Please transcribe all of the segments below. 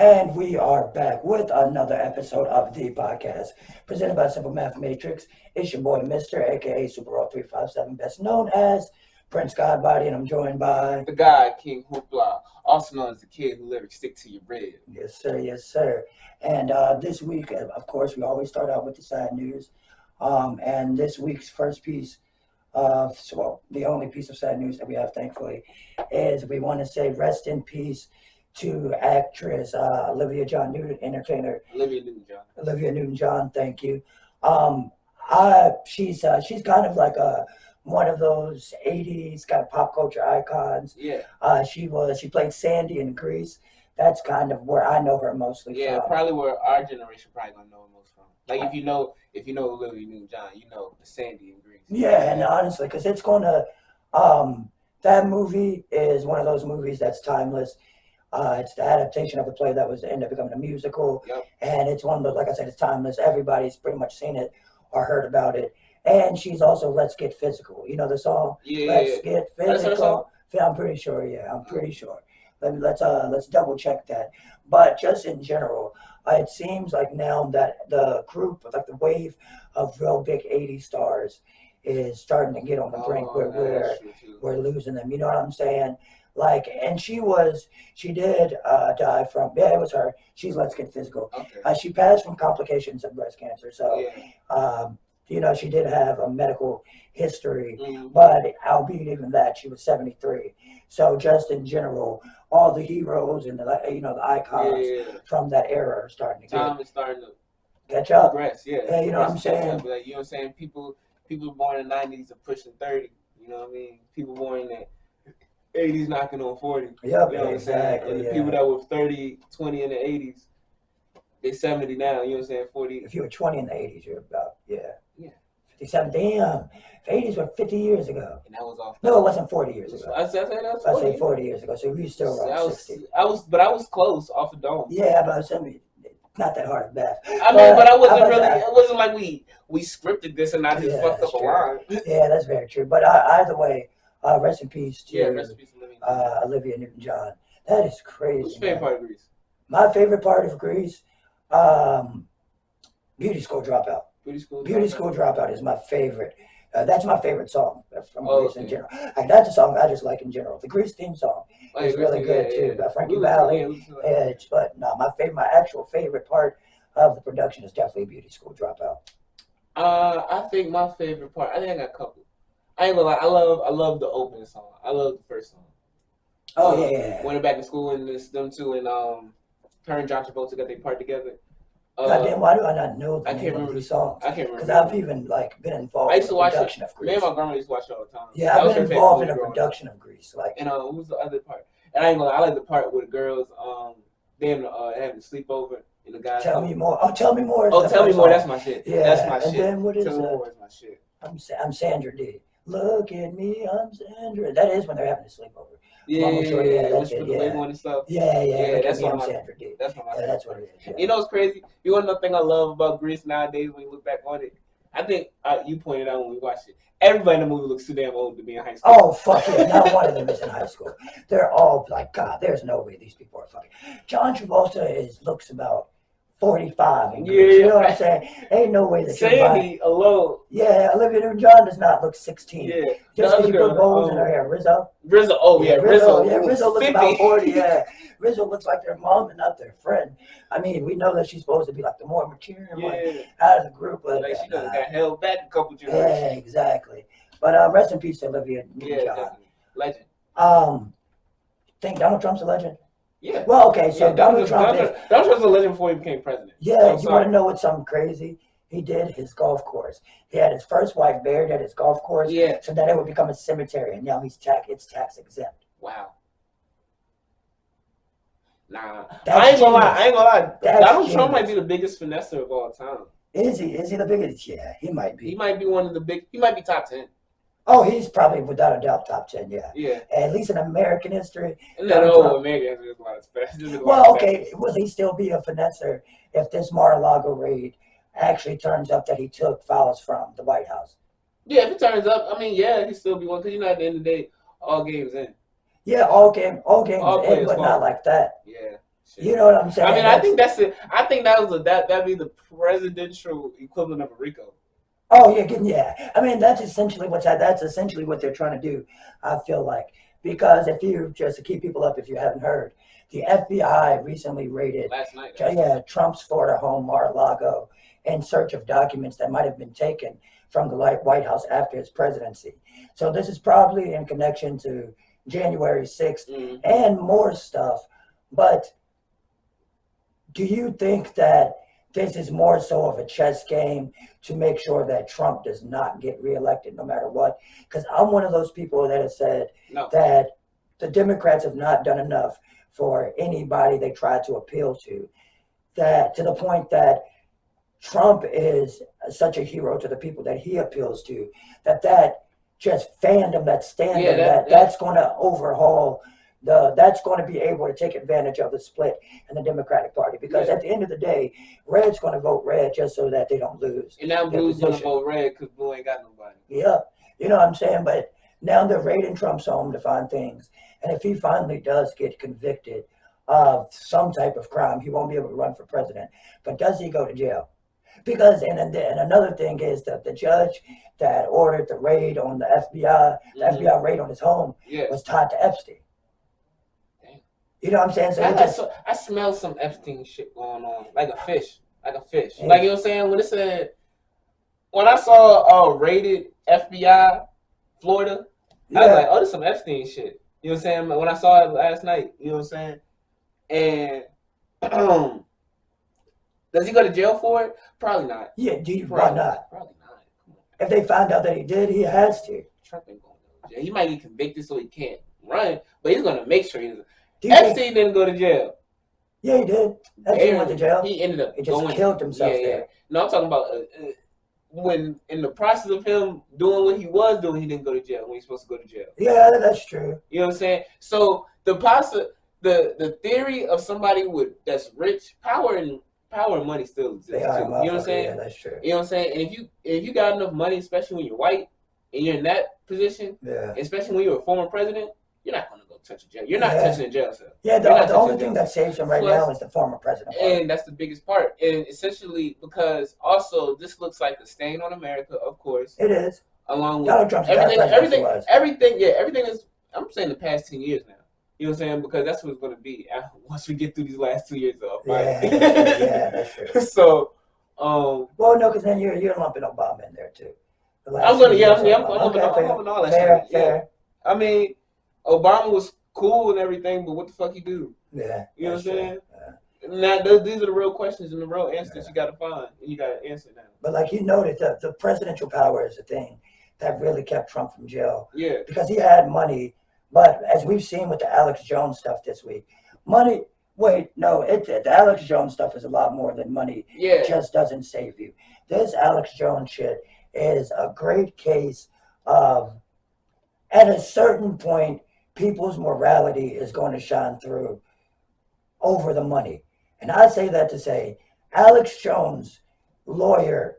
And we are back with another episode of the podcast presented by Simple Math Matrix. It's your boy, Mr. aka Super 357, best known as Prince Godbody, and I'm joined by the guy, King Hoopla, also known as the kid who lyrics stick to your rib. Yes, sir. Yes, sir. And this week, of course, we always start out with the sad news. And this week's first piece the only piece of sad news that we have, thankfully, is we want to say rest in peace to actress Olivia entertainer Olivia Newton John. Olivia Newton John. Thank you. She's kind of like one of those '80s kind of pop culture icons. Yeah. She played Sandy in Grease. That's kind of where I know her mostly from. Yeah, probably where our generation probably gonna know her most from. Like if you know Olivia Newton John, you know the Sandy in Grease. Yeah, and honestly, because it's gonna that movie is one of those movies that's timeless. It's the adaptation of the play that was ended up becoming a musical. Yep. And it's one that, like I said, it's timeless. Everybody's pretty much seen it or heard about it. And she's also Let's Get Physical. You know the song? Yeah. Let's Get That's her song? Physical. Yeah, I'm pretty sure. Yeah, I'm pretty sure. Let's double check that. But just in general, it seems like now that the group, like the wave of real big '80s stars, is starting to get on the brink where we're losing them. You know what I'm saying? Like, and she did die from, it was her. She's Let's Get Physical. Okay. She passed from complications of breast cancer. So, yeah. She did have a medical history, Mm-hmm. but albeit even that, she was 73. So just in general, all the heroes and the icons from that era are starting to Time is starting to catch up. progress. Yeah. Yeah, you know what I'm saying? Like, you know what I'm saying? People born in the 90s are pushing 30. You know what I mean? People born in the 80s knocking on 40. Yep, you know what I'm exactly. saying? And the Yeah. people that were 30, 20 in the 80s, they're 70 now. You know what I'm saying? 40. If you were 20 in the 80s, you're about, Yeah. 57. Damn. The 80s were 50 years ago. And that was off. No, it wasn't 40 years ago. I said that was 40. I say 40 years ago, so we still around 60. I was close off the dome. Yeah, but not that hard of math. I mean, but I wasn't really. It wasn't like we scripted this and I just fucked up a line. Yeah, that's very true. But either way, rest in peace to rest in peace, Olivia Newton John. That is crazy. What's your favorite part of Grease? My favorite part of Grease, Beauty School Dropout. Beauty School Dropout is my favorite. That's my favorite song from Grease in general. Like, that's a song I just like in general. The Grease theme song is really good too, by Frankie Valli. But no, my actual favorite part of the production is definitely Beauty School Dropout. I think my favorite part. I think I got a couple. I ain't gonna lie. I love the opening song. I love the first song. Oh yeah. Went back to school and them two and her and John Travolta got their part together. Goddamn, why do I not know I can't remember these songs? I can't remember. Because I've even been involved in the production of Grease. Me and my grandma used to watch it all the time. Yeah, I've been involved in the production of Grease. Like, and what was the other part? And I ain't gonna lie, I like the part where the girls them having to sleep over and the guys. Tell me more. Oh, tell me more. Oh, tell me more. That's my shit. Yeah, that's my and shit. Then what is tell me more is my shit. I'm Sandra D. Look at me, I'm Sandra. That is when they're having to sleep over. Yeah, that's it. Yeah. And stuff. Yeah. That's what Sandra D. That's what that's what it is. Yeah. You know what's crazy? You want to know the thing I love about Grease nowadays when you look back on it? I think you pointed out when we watched it. Everybody in the movie looks too damn old to be in high school. Oh, fuck yeah. Not one of them is in high school. They're all like, God, there's no way these people are fucking. John Travolta looks about 45 in Grease. You know what I'm saying? Ain't no way that Sandy alone. Yeah, Olivia Newton John does not look 16. Yeah. Just because you put bows in her hair. Rizzo. Oh, yeah. Rizzo. Yeah, Rizzo looks about 40. Yeah. Rizzo looks like their mom and not their friend. I mean, we know that she's supposed to be like the more mature one out of the group. But like she got held back a couple generations. Yeah, exactly. But rest in peace to Olivia Newton John. Legend. Think Donald Trump's a legend? Yeah. Well, okay, so Donald Trump was a legend before he became president. Yeah, you want to know what's something crazy? He did his golf course. He had his first wife buried at his golf course. Yeah. So that it would become a cemetery, and now it's tax exempt. Wow. Nah, I ain't gonna lie. Donald Trump might be the biggest finesser of all time. Is he? Is he the biggest? Yeah, he might be. He might be one of the big. He might be top 10. Oh, he's probably without a doubt top 10. Yeah. Yeah. At least in American history. No, American history is a lot of special. Well, okay, will he still be a finesser if this Mar-a-Lago raid actually turns up that he took files from the White House? Yeah, if it turns up, I mean, yeah, he'd still be one because at the end of the day, all games in. Yeah, all games in, but not like that. Yeah. Shit. You know what I'm saying? I mean, I think that's it. I think that'd be the presidential equivalent of a RICO. Oh yeah. I mean, that's essentially what they're trying to do. I feel like, because if you just to keep people up, if you haven't heard, the FBI recently raided Last night. Trump's Florida home Mar-a-Lago in search of documents that might have been taken from the White House after his presidency. So this is probably in connection to January 6th and more stuff. But do you think that this is more so of a chess game to make sure that Trump does not get reelected no matter what? Because I'm one of those people that have said that the Democrats have not done enough for anybody they try to appeal to, that to the point that Trump is such a hero to the people that he appeals to, that just fandom, that standard, that's going to overhaul that's going to be able to take advantage of the split in the Democratic Party, because at the end of the day, red's going to vote red just so that they don't lose. And now blue's going to vote red because blue ain't got nobody. Yeah, you know what I'm saying? But now they're raiding Trump's home to find things, and if he finally does get convicted of some type of crime, he won't be able to run for president. But does he go to jail? Because and another thing is that the judge that ordered the raid on the FBI, the FBI raid on his home, was tied to Epstein. You know what I'm saying? So I smell some Epstein shit going on, like a fish. Yeah. Like, you know what I'm saying? When I saw raided FBI Florida, I was like, oh, there's some Epstein shit. You know what I'm saying? When I saw it last night, you know what I'm saying? And does he go to jail for it? Probably not. Yeah, why not? Probably not. If they find out that he did, he has to. Trump ain't going to jail. He might get convicted so he can't run, but he's going to make sure he's. Epstein didn't go to jail. Yeah, he did. Epstein went to jail. He ended up killed himself there. No, I'm talking about when in the process of him doing what he was doing, he didn't go to jail when he's supposed to go to jail. Yeah, that's true. You know what I'm saying? So the theory of somebody that's rich, power and money still exists. You know what I'm saying? Yeah, that's true. You know what I'm saying? And if you got enough money, especially when you're white and you're in that position, especially when you're a former president, you're not going to go touch a jail. You're not touching a jail cell. Yeah, the only thing that saves him right now is the former president. And that's the biggest part. And essentially, because also this looks like a stain on America, of course. It is. Along with Donald Trump's everything is, I'm saying the past 10 years now. You know what I'm saying? Because that's what it's going to be once we get through these last 2 years of fighting. Yeah, that's true. So, well, no, because then you're lumping Obama in there too. I'm lumping all that shit. Fair. I mean, Obama was cool and everything, but what the fuck he do? Yeah. You know what I'm saying? Yeah. Now, these are the real questions and the real answers that you got to find, and you got to answer now. But like you noted, the presidential power is the thing that really kept Trump from jail. Yeah. Because he had money, but as we've seen with the Alex Jones stuff this week, money. Wait, no, the Alex Jones stuff is a lot more than money. Yeah. It just doesn't save you. This Alex Jones shit is a great case of, at a certain point, people's morality is going to shine through over the money. And I say that to say, Alex Jones' lawyer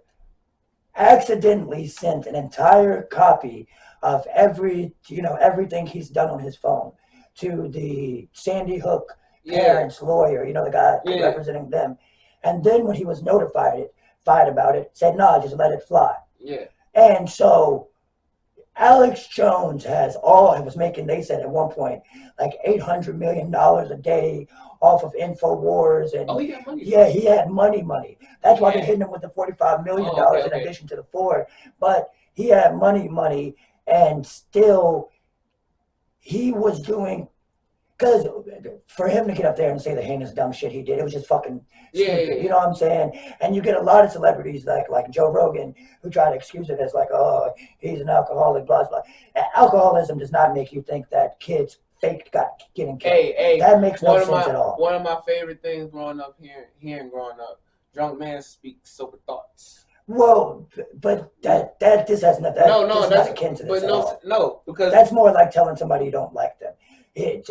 accidentally sent an entire copy of everything he's done on his phone to the Sandy Hook parents' lawyer, the guy representing them. And then when he was notified about it, said, "No, just let it fly." Yeah. And so Alex Jones was making, they said at one point, like $800 million a day off of InfoWars. And he got money. Yeah, he had money. That's why they're hitting him with the $45 million in addition to the $4. But he had money, and still he was doing, because for him to get up there and say the heinous dumb shit he did, it was just fucking stupid. Yeah. You know what I'm saying? And you get a lot of celebrities like Joe Rogan who try to excuse it as like, oh, he's an alcoholic, blah, blah. Alcoholism does not make you think that kids getting killed. Hey, that makes no sense at all. One of my favorite things growing up, drunk man speaks sober thoughts. Well, but this has nothing. That's not akin to this. No, because that's more like telling somebody you don't like them. He's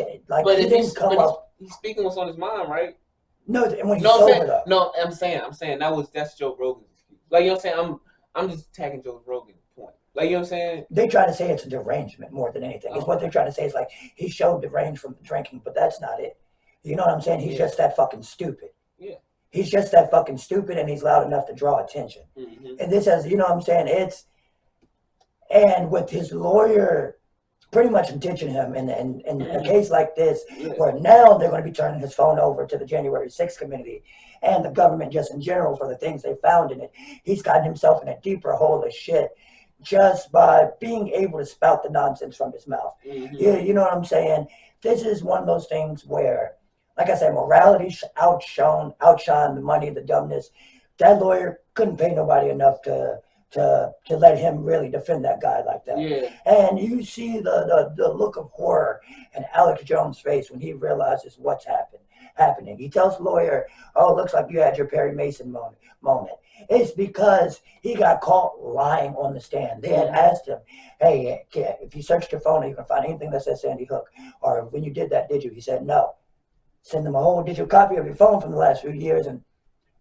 speaking what's on his mind, right? No, when he's sober though. No, I'm saying that's Joe Rogan's excuse. Like, you know what I'm saying? I'm just tagging Joe Rogan's point. Like, you know what I'm saying? They try to say it's a derangement more than anything. It's what they're trying to say is like he showed deranged from the drinking, but that's not it. You know what I'm saying? He's just that fucking stupid. Yeah. He's just that fucking stupid, and he's loud enough to draw attention. And this has, you know what I'm saying? And with his lawyer pretty much ditching him in a case like this, where now they're going to be turning his phone over to the January 6th committee and the government just in general for the things they found in it. He's gotten himself in a deeper hole of shit just by being able to spout the nonsense from his mouth. You know what I'm saying? This is one of those things where, like I said, morality outshone the money, the dumbness. That lawyer couldn't pay nobody enough to let him really defend that guy like that. And you see the look of horror in Alex Jones' face when he realizes what's happening. He tells the lawyer, "Oh, it looks like you had your Perry Mason moment." It's because he got caught lying on the stand. They had asked him, "Hey, if you searched your phone, you can find anything that says Sandy Hook, or when you did that, did you?" He said, "No." Send them a whole digital copy of your phone from the last few years and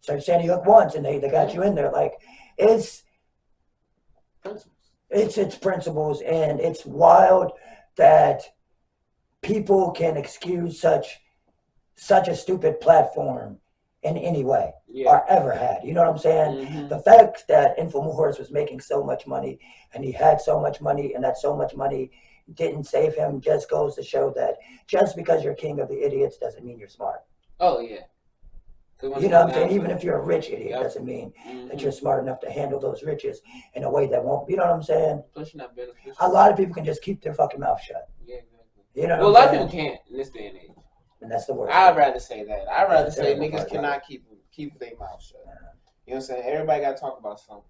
search Sandy Hook once, and they got you in there. Like, it's principles, and it's wild that people can excuse such a stupid platform in any way or ever had. You know what I'm saying? The fact that Infowars was making so much money, and he had so much money, and that so much money didn't save him, just goes to show that just because you're king of the idiots doesn't mean you're smart. Oh yeah. You know what I'm saying? Even if you're a rich idiot, doesn't mean that you're smart enough to handle those riches in a way that won't. You know what I'm saying? Plus, you're not beneficial. A lot of people can just keep their fucking mouth shut. Yeah, exactly. You know what a lot of people can't in this day and age. And that's the worst. I'd rather say that. I'd rather say niggas cannot keep their mouth shut. You know what I'm saying? Everybody got to talk about something.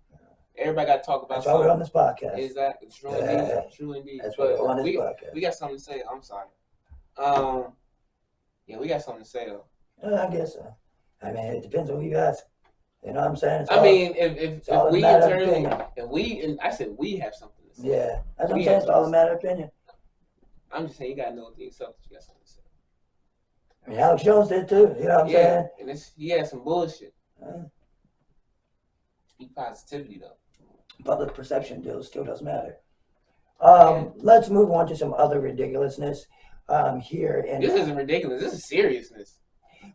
Everybody got to talk about something. That's why we're on this podcast. Exactly. True indeed. True indeed. That's why we're on this podcast. We got something to say. I'm sorry. Yeah, we got something to say though. I guess so. I mean, it depends on who you ask. You know what I'm saying? If we internally, I said we have something to say. Yeah, that's what I'm saying. It's all a matter of opinion. I'm just saying you gotta know within yourself that you got something to say. I mean, Alex Jones did too. You know what I'm saying? And he had some bullshit. Speak positivity though. Public perception still does matter. Let's move on to some other ridiculousness here. This isn't ridiculous. This is seriousness.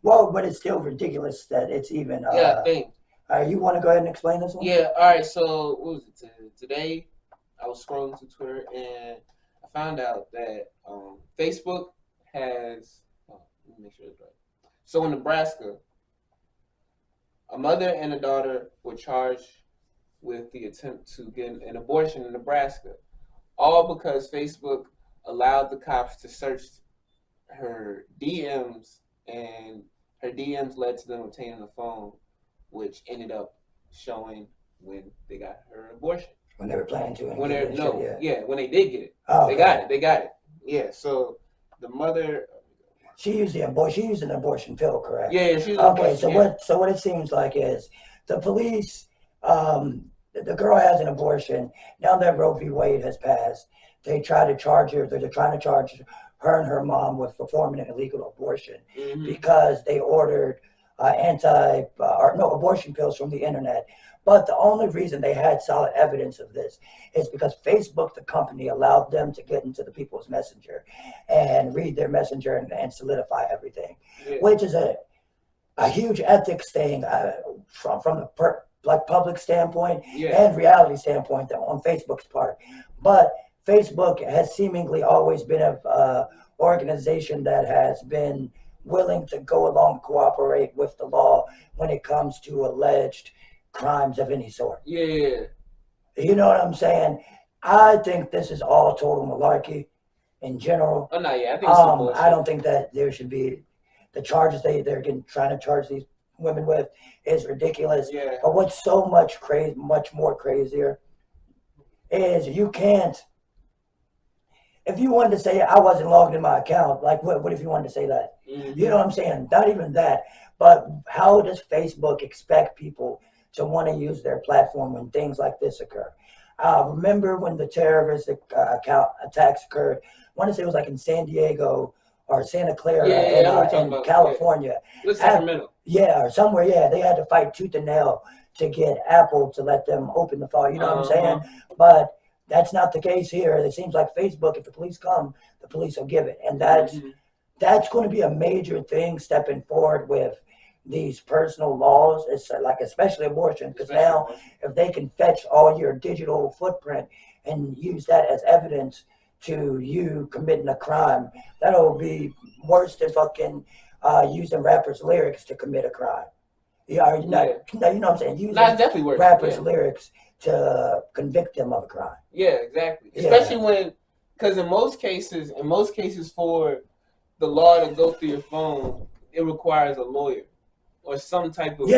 Well, but it's still ridiculous that it's even. Thing. You want to go ahead and explain this one? Yeah. All right. So what was it today? I was scrolling through Twitter and I found out that Facebook has. Let me make sure it's right. So in Nebraska, a mother and a daughter were charged with the attempt to get an abortion in Nebraska, all because Facebook allowed the cops to search her DMs, and her DMs led to them obtaining a phone, which ended up showing when they got her abortion. When they were planning to. When they when they did get it. Oh, they got it. Yeah. So the mother. She used an abortion pill, correct? Yeah, she used okay, so what it seems like is the police, the girl has an abortion. Now that Roe v. Wade has passed, they try to charge her. They're trying to charge her and her mom with performing an illegal abortion because they ordered abortion pills from the internet. But the only reason they had solid evidence of this is because Facebook, the company, allowed them to get into the people's messenger and read their messenger and solidify everything, which is a huge ethics thing from the public standpoint and reality standpoint on Facebook's part. But Facebook has seemingly always been an organization that has been willing to go along, cooperate with the law when it comes to alleged crimes of any sort. Yeah. You know what I'm saying? I think this is all total malarkey in general. Oh no, yeah, I think it's some bullshit. I don't think that there should be the charges they're trying to charge these women with is ridiculous. Yeah. But what's so much more crazier is you can't. If you wanted to say I wasn't logged in my account, like what if you wanted to say that? You know what I'm saying? Not even that. But how does Facebook expect people to want to use their platform when things like this occur? Remember when the terrorist attacks occurred? I want to say it was like in San Diego or Santa Clara in California. Sacramento. Or somewhere. Yeah, they had to fight tooth and nail to get Apple to let them open the file. You know what I'm saying? But that's not the case here. It seems like Facebook, if the police come, the police will give it. And that's going to be a major thing stepping forward with these personal laws. It's like especially abortion, because now if they can fetch all your digital footprint and use that as evidence to you committing a crime, that'll be worse than fucking using rappers' lyrics to commit a crime. Yeah, you know what I'm saying? Using definitely worse. rappers' lyrics to convict them of a crime. Yeah, exactly. Especially when, because in most cases for the law to go through your phone, it requires a lawyer or some type of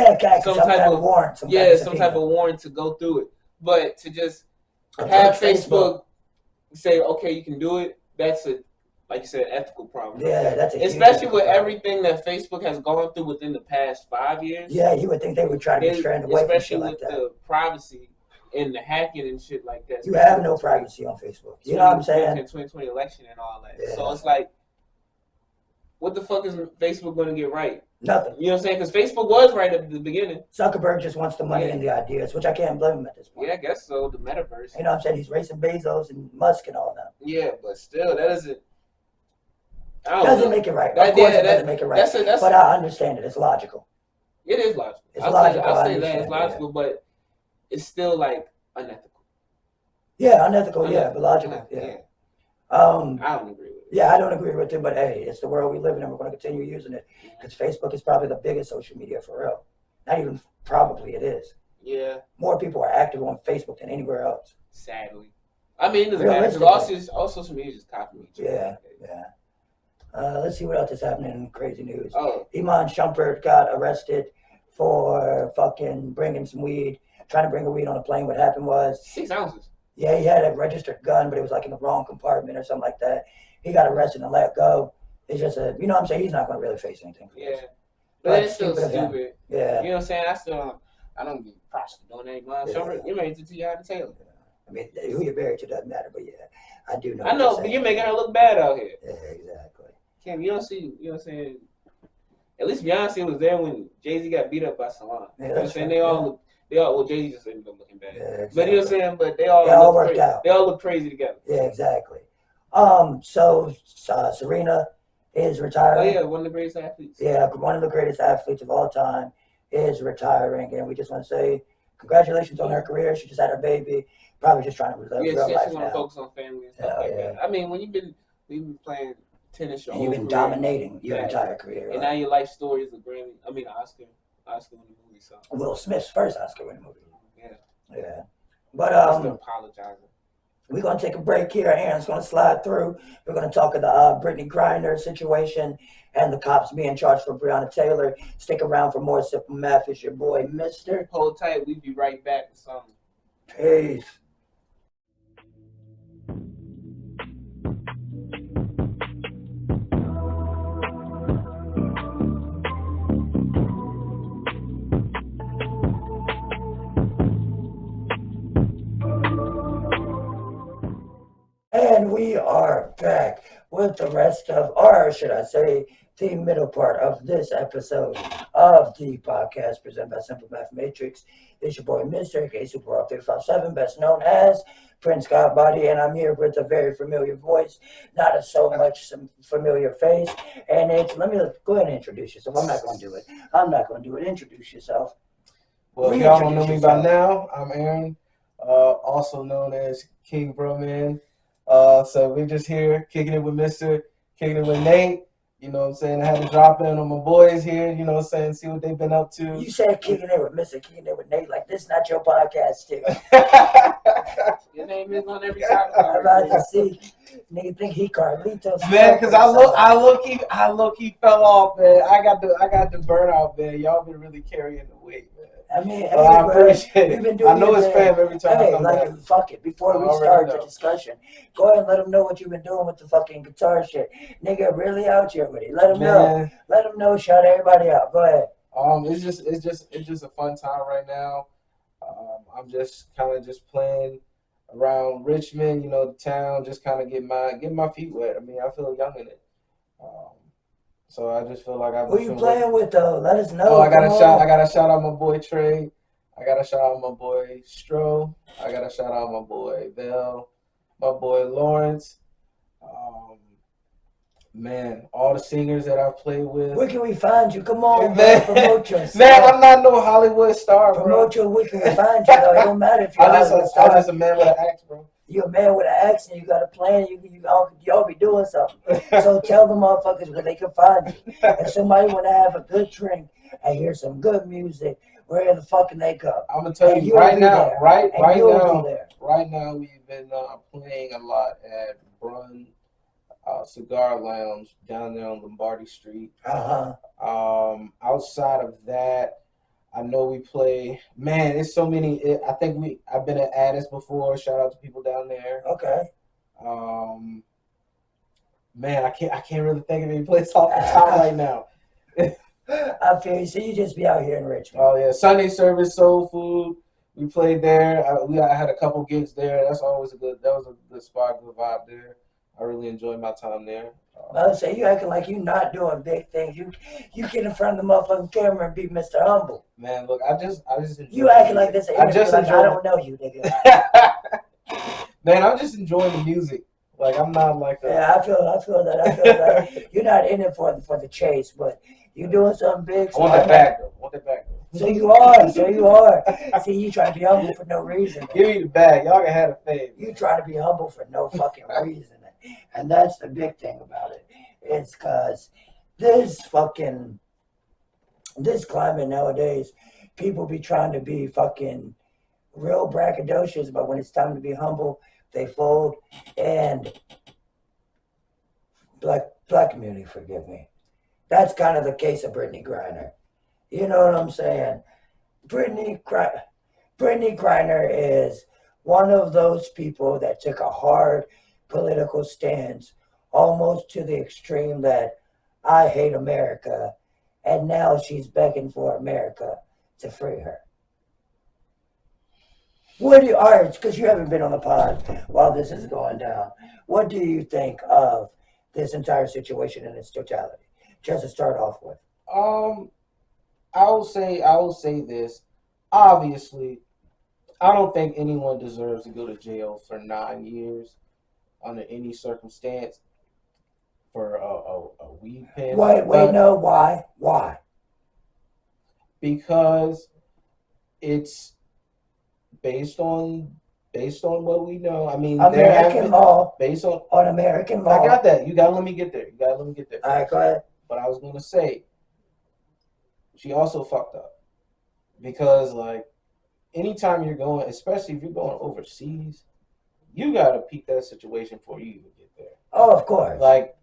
some type of warrant. Some type of warrant to go through it. But to just have Facebook say, okay, you can do it, that's a, like you said, ethical problem. Yeah, that's a especially with everything that Facebook has gone through within the past 5 years. Yeah, you would think they would try to be stranded away from shit like that. Especially with the privacy and the hacking and shit like that. You have no privacy on Facebook. You know what I'm saying? 2020 election and all that. Yeah. So it's like, what the fuck is Facebook going to get right? Nothing. You know what I'm saying? Because Facebook was right at the beginning. Zuckerberg just wants the money and the ideas, which I can't blame him at this point. Yeah, I guess so. The metaverse. You know what I'm saying? He's racing Bezos and Musk and all that. Yeah, but still, that doesn't. Doesn't make it right. Of course, it doesn't make it right. But I understand it. It's logical. It is logical. It's logical. I'll say that it's logical, but it's still like unethical. Yeah, unethical. Yeah, but logical. Yeah. I don't agree with it. Yeah, I don't agree with it, but hey, it's the world we live in, and we're going to continue using it because Facebook is probably the biggest social media for real. Not even probably, it is. Yeah. More people are active on Facebook than anywhere else. Sadly. I mean, it doesn't matter because all social media is just copying each other. Yeah. Let's see what else is happening in crazy news. Oh. Iman Shumpert got arrested for fucking bringing some weed, trying to bring a weed on a plane. What happened was 6 ounces. Yeah, he had a registered gun, but it was like in the wrong compartment or something like that. He got arrested and let go. It's just you know what I'm saying? He's not going to really face anything. Yeah. But it's still stupid. Yeah. You know what I'm saying? I don't be prosecuting that Iman Shumpert. You're married to Dejountae Taylor. I mean, who you're married to doesn't matter, but yeah, I do know. I know, but you're making her look bad out here. Yeah, exactly. Kim, you don't see, you know what I'm saying? At least Beyonce was there when Jay-Z got beat up by Salon. Yeah, you know what I'm saying? They all well, Jay-Z just ended up looking bad. Yeah, exactly. But you know what I'm saying? But they all worked out. They all look crazy together. Yeah, exactly. So Serena is retiring. Oh yeah, one of the greatest athletes. Yeah, one of the greatest athletes of all time is retiring, and we just want to say congratulations on her career. She just had her baby. Probably just trying to live real life now. She want to focus on family and stuff like that. I mean, when we've been playing tennis your whole career. You've been dominating your entire career. And now your life story is a Grammy. I mean, Oscar in the movie. So Will Smith's first Oscar in the movie. Yeah. But I'm still apologizing. We're gonna take a break here. Aaron's gonna slide through. We're gonna talk about the Brittney Griner situation and the cops being charged for Breonna Taylor. Stick around for more Simple Math. It's your boy, Mister. Hold tight. We'll be right back with something. Peace. And we are back with the rest of, or should I say, the middle part of this episode of the podcast presented by Simple Math Matrix. It's your boy, Mr. aka Super Rock 357, best known as Prince Godbody, and I'm here with a very familiar voice, not a so much some familiar face. And it's, let me go ahead and introduce yourself. I'm not going to do it. Introduce yourself. Well, if y'all don't know me by now, I'm Aaron, also known as King Broman. So we're just here kicking it with Mr., kicking it with Nate. You know what I'm saying? I had to drop in on my boys here, you know what I'm saying, see what they've been up to. You said kicking it with Mr., kicking it with Nate, like this is not your podcast, too. Your name is on every side. I'm about to see. Nigga think he Carlitos. Man, because I look he fell off, man. I got the burnout, man. Y'all been really carrying the weight, man. I mean, I appreciate it. I know it's fam every time I come back. Fuck it. Before we start the discussion, go ahead and let them know what you've been doing with the fucking guitar shit. Nigga, really out here with it. Let them know. Let them know. Shout everybody out. Go ahead. It's just a fun time right now. I'm just kind of just playing around Richmond, you know, the town, just kind of get my feet wet. I mean, I feel young in it. So I just feel like I've been. Who you playing with though? Let us know. Oh, I gotta shout out my boy Trey. I gotta shout out my boy Stro. I gotta shout out my boy Bell. My boy Lawrence. Man, all the singers that I've played with. Where can we find you? Come on, Man, bro. Promote yourself. Man, I'm not no Hollywood star, bro. Promote your. Where can we find you? Though it don't matter if you're a Hollywood star. I'm just a man with an axe, bro. You're a man with an accent. You got a plan. Y'all be doing something. So tell the motherfuckers where they can find you. If somebody want to have a good drink and hear some good music, where the fuck can they go? I'm gonna tell you right now, right now, we've been playing a lot at Brun Cigar Lounge down there on Lombardi Street. Outside of that, I know we play. Man, it's so many. I've been at Addis before. Shout out to people down there. Okay. Man, I can't really think of any place off the top right now. I feel you. So you just be out here in Richmond. Oh yeah, Sunday Service Soul Food. We played there. I had a couple gigs there. That was a good spot, good vibe there. I really enjoyed my time there. I would say you acting like you not doing big things. You get in front of the motherfucking camera and be Mr. Humble. Man, look, I just enjoy you acting like this. I don't know you, nigga. Man, I'm just enjoying the music. Like I'm not like that. Yeah, I feel that. You're not in it for the chase, but you're doing something big. So I want that back though. So you are. See, you trying to be humble for no reason. Give me the bag. Y'all can have the fame. You trying to be humble for no fucking reason. And that's the big thing about it. It's because this climate nowadays, people be trying to be fucking real braggadocious, but when it's time to be humble, they fold. And black community, forgive me. That's kind of the case of Brittney Griner. You know what I'm saying? Brittney Griner is one of those people that took a hard political stance, almost to the extreme that I hate America, and now she's begging for America to free her. All right, because you haven't been on the pod while this is going down, what do you think of this entire situation in its totality? Just to start off with. I will say this. Obviously, I don't think anyone deserves to go to jail for 9 years under any circumstance for a weed pen. Why? Why? Because it's based on what we know. I mean, American law. Based on American law. I got that. You gotta let me get there. All right, go ahead. But I was gonna say, she also fucked up because like anytime you're going, especially if you're going overseas, you gotta peep that situation before you even get there. Oh, of course. Like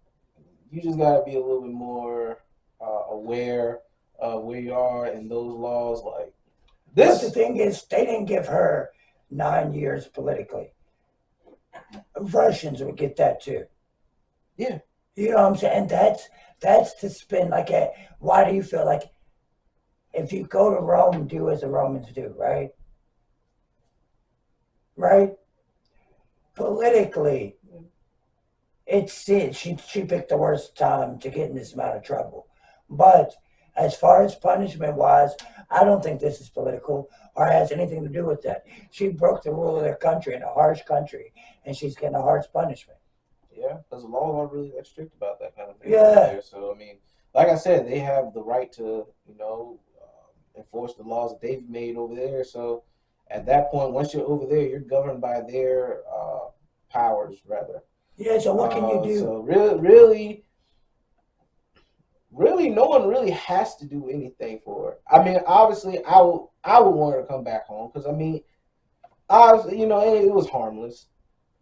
you just gotta be a little bit more aware of where you are and those laws. Like this. But the thing is, they didn't give her 9 years politically. Russians would get that too. Yeah. You know what I'm saying? That's to spin like a. Why do you feel like if you go to Rome, do as the Romans do, right? Right? Politically, she picked the worst time to get in this amount of trouble. But as far as punishment wise, I don't think this is political or has anything to do with that. She broke the rule of their country in a harsh country, and she's getting a harsh punishment. Yeah, because the laws aren't really that strict about that kind of thing. Yeah. So I mean, like I said, they have the right to, enforce the laws that they've made over there. So at that point, once you're over there, you're governed by their powers, rather. Yeah. So what can you do? So really, no one really has to do anything for her. I mean, obviously, I would want her to come back home because I mean, obviously, it was harmless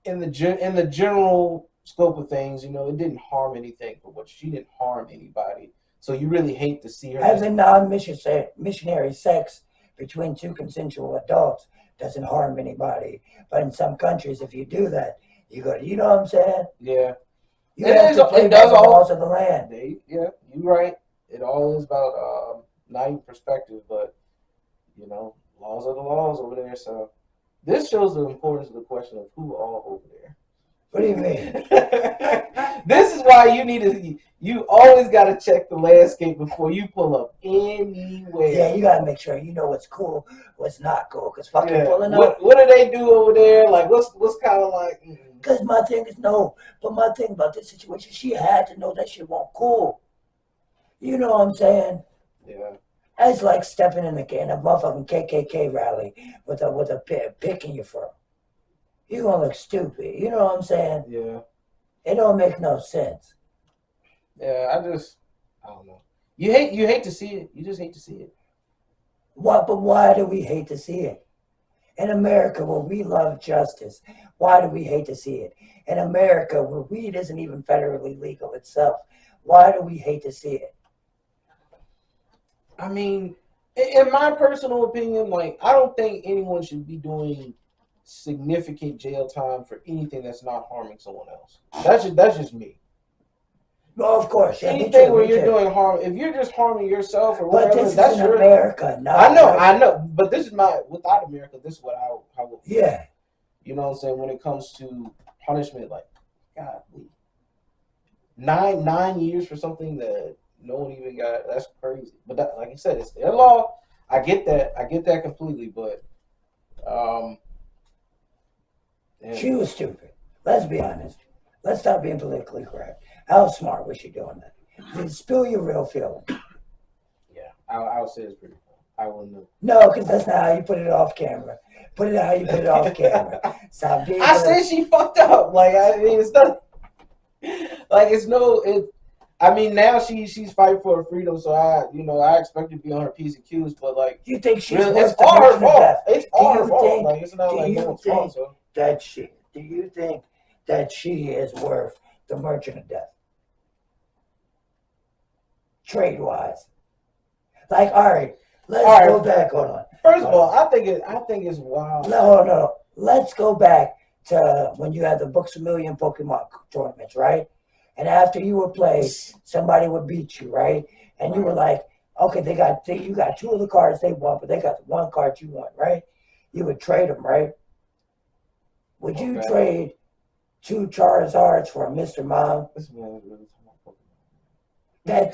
in the general scope of things. It didn't harm anything for what she didn't harm anybody. So you really hate to see her. Having non-missionary sex between two consensual adults doesn't harm anybody. But in some countries, if you do that, you go. You know what I'm saying? Yeah. It does the laws of the land. Yeah, you're right. It all is about not even perspective, but laws are the laws over there. So this shows the importance of the question of who all over there. What do you mean? This is why you always got to check the landscape before you pull up anywhere. Yeah, you got to make sure you know what's cool, what's not cool. Because fucking pulling up. What do they do over there? Like, what's kind of like... Because my thing is no. But my thing about this situation, she had to know that shit wasn't cool. You know what I'm saying? Yeah. That's like stepping in a motherfucking KKK rally with a pick in your fro. You gonna look stupid. You know what I'm saying? Yeah. It don't make no sense. Yeah. I don't know. You hate to see it. You just hate to see it. What? But why do we hate to see it? In America, where we love justice, why do we hate to see it? In America, where weed isn't even federally legal itself, why do we hate to see it? I mean, in my personal opinion, like, I don't think anyone should be doing significant jail time for anything that's not harming someone else. That's just me. Well, of course, yeah, Anything where you're doing harm, if you're just harming yourself or but whatever, this that's is in your. America, no. I know, but this is without America. This is what I would. Yeah. You know what I'm saying? When it comes to punishment, like, God, 9 years for something that no one even got. That's crazy. But that, like you said, it's their law. I get that completely. But she was stupid. Let's be honest. Let's stop being politically correct. How smart was she doing that? Spill your real feelings. Yeah, I would say it's pretty cool. I wouldn't know. No, because that's not how you put it off camera. Put it how you put it off camera. Stop being. I said she fucked up. Like, I mean, it's not. Like, it's no. I mean, now she's fighting for her freedom, so I expect her to be on her P's and Q's. But like, you think she's really, worth it's all her fault. It's all her you fault. think- Like, it's not like no one's fault. So. Do you think that she is worth the merchant of death? Trade wise. Like, all right, let's go back. Hold on. First of all, I think it's wild. No. Let's go back to when you had the Books a Million Pokemon tournaments, right? And after you were played, somebody would beat you, right? And you were like, okay, you got 2 of the cards they want, but they got the 1 card you want, right? You would trade them, right? Would you trade 2 Charizards for a Mr. Mime? This man is really talking about Pokemon. That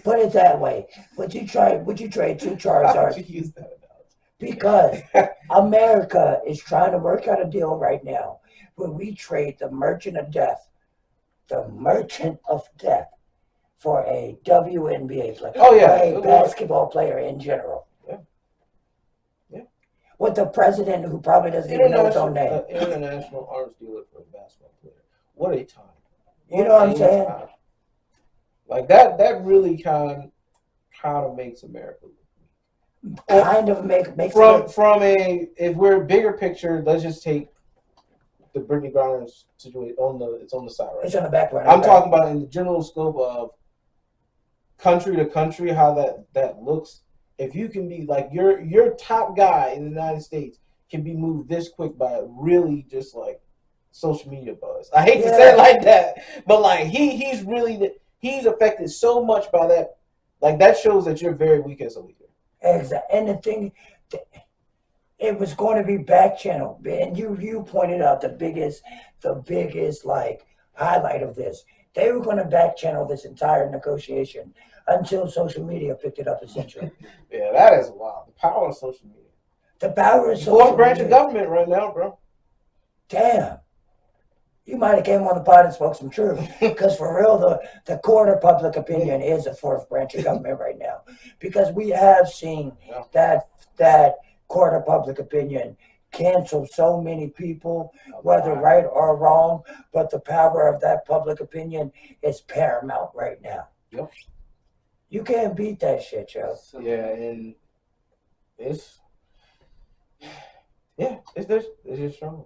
put it that way. Would you trade 2 Charizards? How did you use that analogy? Because America is trying to work out a deal right now where we trade the merchant of death for a WNBA player. Oh yeah, a basketball player in general. Yeah. With the president who probably doesn't even know his own name. International arms dealer for a basketball player. What a time. You know what I'm saying? Time. Like that really kind of makes America makes from if we're a bigger picture, let's just take the Brittney Griner situation it's on the side, right? It's on the back burner. I'm talking about in the general scope of country to country, how that looks. If you can be like your top guy in the United States can be moved this quick by really just like social media buzz. I hate to say it like that, but like he's affected so much by that. Like that shows that you're very weak as a leader. Exactly. And the thing, it was going to be back channel, and you pointed out the biggest like highlight of this. They were going to back channel this entire negotiation until social media picked it up essentially. Yeah, that is wild. The power of social media. The power of social media. Fourth branch of government right now, bro. Damn. You might have came on the pod and spoke some truth. Because for real, the court of public opinion is a 4th branch of government right now. Because we have seen that court of public opinion cancel so many people, whether right or wrong. But the power of that public opinion is paramount right now. Yep. You can't beat that shit, yo. Yeah, and it's just strong.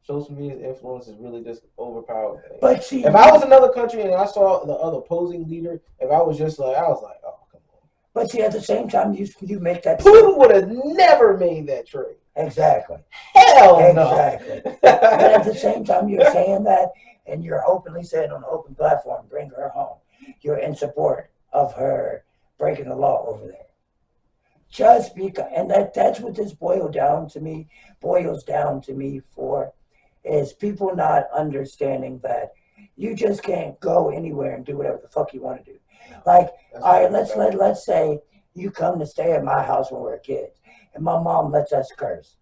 Social media's influence is really just overpowered. But see, if I was another country and I saw the other opposing leader, if I was just like, I was like, oh, come on. But see, at the same time, you make that. Putin would have never made that trade. Exactly. Hell no. Exactly. But at the same time, you're saying that, and you're openly saying on an open platform, bring her home. You're in support of her breaking the law over there. Just because, and that's what this boils down to me for, is people not understanding that you just can't go anywhere and do whatever the fuck you want to do. Like, all right, let's say you come to stay at my house when we're kids, and my mom lets us curse.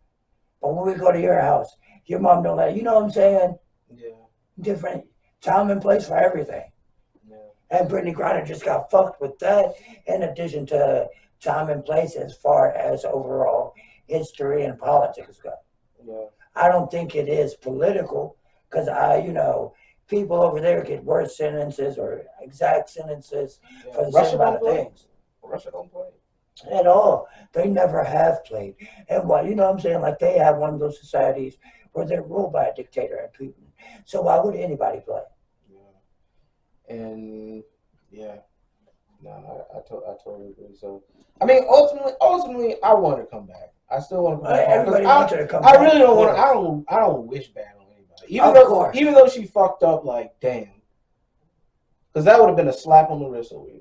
But when we go to your house Your mom don't let you. You know what I'm saying? Yeah. Different time and place for everything. Yeah. And Brittney Griner just got fucked with that, in addition to time and place as far as overall history and politics go. Yeah. I don't think it is political, because people over there get worse sentences or exact sentences for the same amount of things. Russia don't play At all. They never have played. And what, you know what I'm saying? Like, they have one of those societies where they're ruled by a dictator and Putin. So why would anybody play? Yeah. And yeah. No, I totally agree. So I mean, ultimately, I want her to come back. I still want to come back. Everybody wants her to come back. I really don't want. I don't wish bad on anybody. Even though she fucked up, like damn, because that would have been a slap on the wrist over here.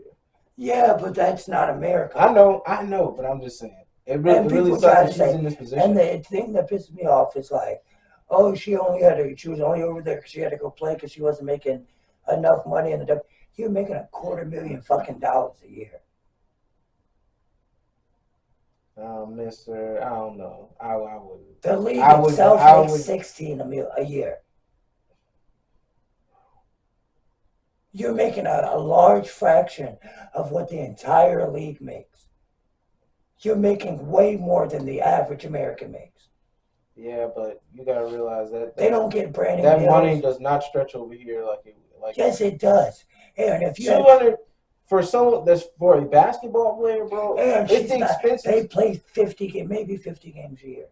Yeah, but that's not America. I know, but I'm just saying. It really sucks that she's in this position. And the thing that pisses me off is like, oh, she was only over there because she had to go play because she wasn't making enough money in the. You're making $250,000 fucking dollars a year. Mister, I don't know. I wouldn't. The league itself makes $16 a year. You're making a large fraction of what the entire league makes. You're making way more than the average American makes. Yeah, but you gotta realize that they don't get branding. That money does not stretch over here like. Yes, it does. Aaron, if you 200 for someone that's for a basketball player, bro, Aaron, it's expensive. They play 50 games a year.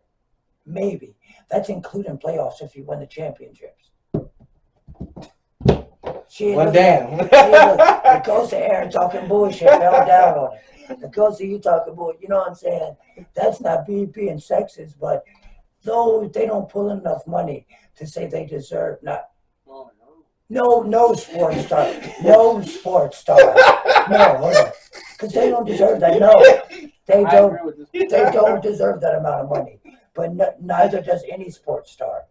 Maybe. That's including playoffs if you win the championships. Well, damn. It goes to Aaron talking bullshit, fell down on it. It goes to you talking bullshit. You know what I'm saying? That's not being sexist, but though they don't pull enough money to say they deserve not. No sports star. No sports star. No, hold on. Because they don't deserve that. No, they don't. They don't deserve that amount of money. But neither does any sports star.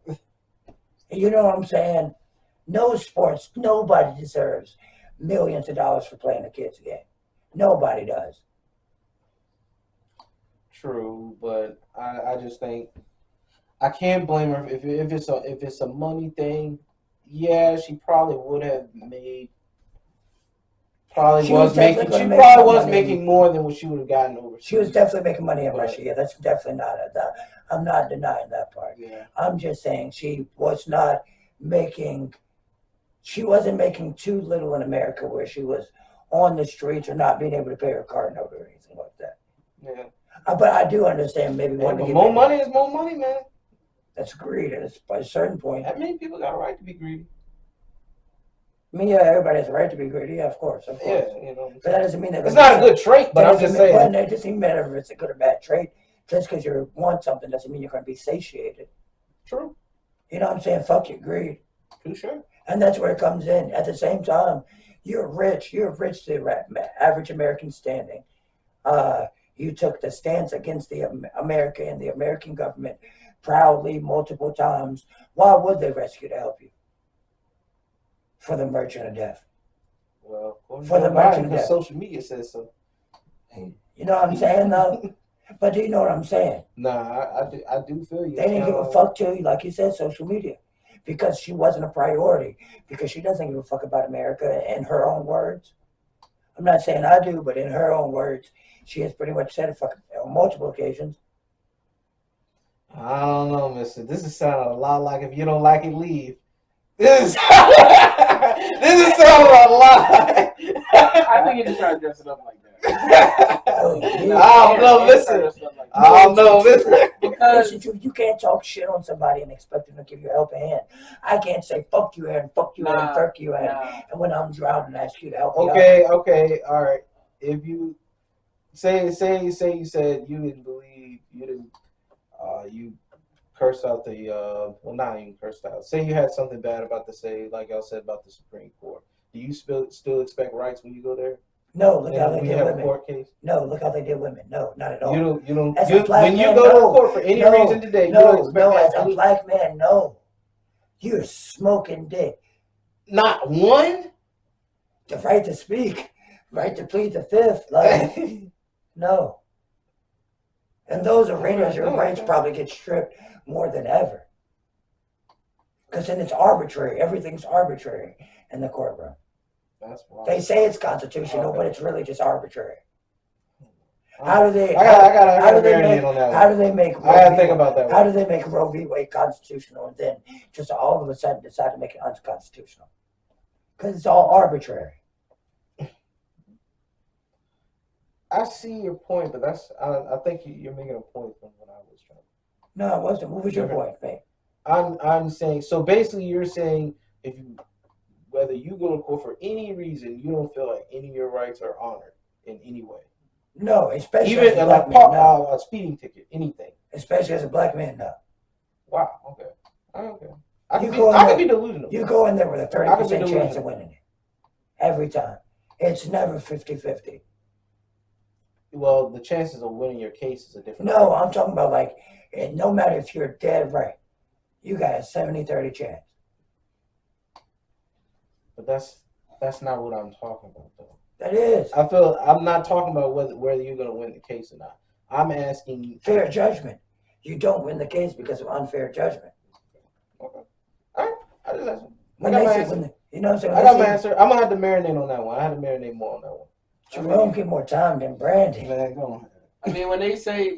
You know what I'm saying? Nobody deserves millions of dollars for playing a kid's game. Nobody does. True, but I just think I can't blame her if it's a money thing. Yeah, she probably would have made. She was making more than what she would have gotten overseas. She was definitely making money in Russia. Yeah, that's definitely not I'm not denying that part. Yeah. I'm just saying she wasn't making too little in America where she was on the streets or not being able to pay her car note or anything like that. Yeah. But I do understand maybe wanting to get more money is more money, man. That's greed at a certain point. I mean, people got a right to be greedy. I mean, yeah, everybody has a right to be greedy. Yeah, of course. Yeah, but that doesn't mean that it's not a good trait. But I'm just saying, it doesn't matter if it's a good or bad trait. Just because you want something doesn't mean you're going to be satiated. True. You know what I'm saying? Fuck your greed. Too sure. And that's where it comes in. At the same time, you're rich. You're rich to the average American standing. You took the stance against the America and the American government proudly multiple times. Why would they rescue to help you? For the merchant of death. Well, for the merchant of death. Social media says so. You know what I'm saying, though? But do you know what I'm saying? Nah, I do feel you. They didn't give a fuck to you, like you said, social media. Because she wasn't a priority. Because she doesn't give a fuck about America, in her own words. I'm not saying I do, but in her own words, she has pretty much said it on multiple occasions. I don't know, mister. This is sounding a lot like if you don't like it, leave. This is sounding a lot. I think you just try to dress it up like that. I don't know, listen. I don't know, listen. Because you can't talk shit on somebody and expect them to give you a helping hand. I can't say fuck you and fuck you and fuck you and when I'm drowning, ask you to help me out. Okay, all right. If you say you said you didn't believe, you cursed out not even cursed out. Say you had something bad about to say, like I said about the Supreme Court. Do you still expect rights when you go there? No, look how they did women. Court case? No, look how they did women. No, not at all. You don't. When you go to court for any reason today, no, as a black man, no. You're smoking dick. Not one. The right to speak, right to plead the fifth, like no. In those arenas, your rights probably get stripped more than ever. Because then it's arbitrary. Everything's arbitrary in the courtroom. That's wild. They say it's constitutional, but it's really just arbitrary. I How do they? I gotta marinate on that. How do they make? I gotta think about that. How do they make Roe v. Wade constitutional and then just all of a sudden decide to make it unconstitutional? Because it's all arbitrary. I see your point, but I think you're making a point from what I was trying. No, it wasn't. What was your point, mate? I'm saying, so basically you're saying whether you go to court for any reason, you don't feel like any of your rights are honored in any way. No, especially even as a black man, no. A speeding ticket, anything. Especially as a black man, no. Wow. Okay. I can be delusional. You go in there with a 30% chance of winning it every time. It's never 50-50. Well, the chances of winning your case is a different. No, I'm talking about like, no matter if you're dead right, you got a 70-30 chance. But that's not what I'm talking about, though. That is. I'm not talking about whether you're going to win the case or not. I'm asking fair judgment. You don't win the case because of unfair judgment. Okay. All right. I just asked. You know what I'm saying? I got my answer. I'm gonna have to marinate on that one. I had to marinate more on that one. Jerome get more time than Brandon. Man, go on. I mean, when they say you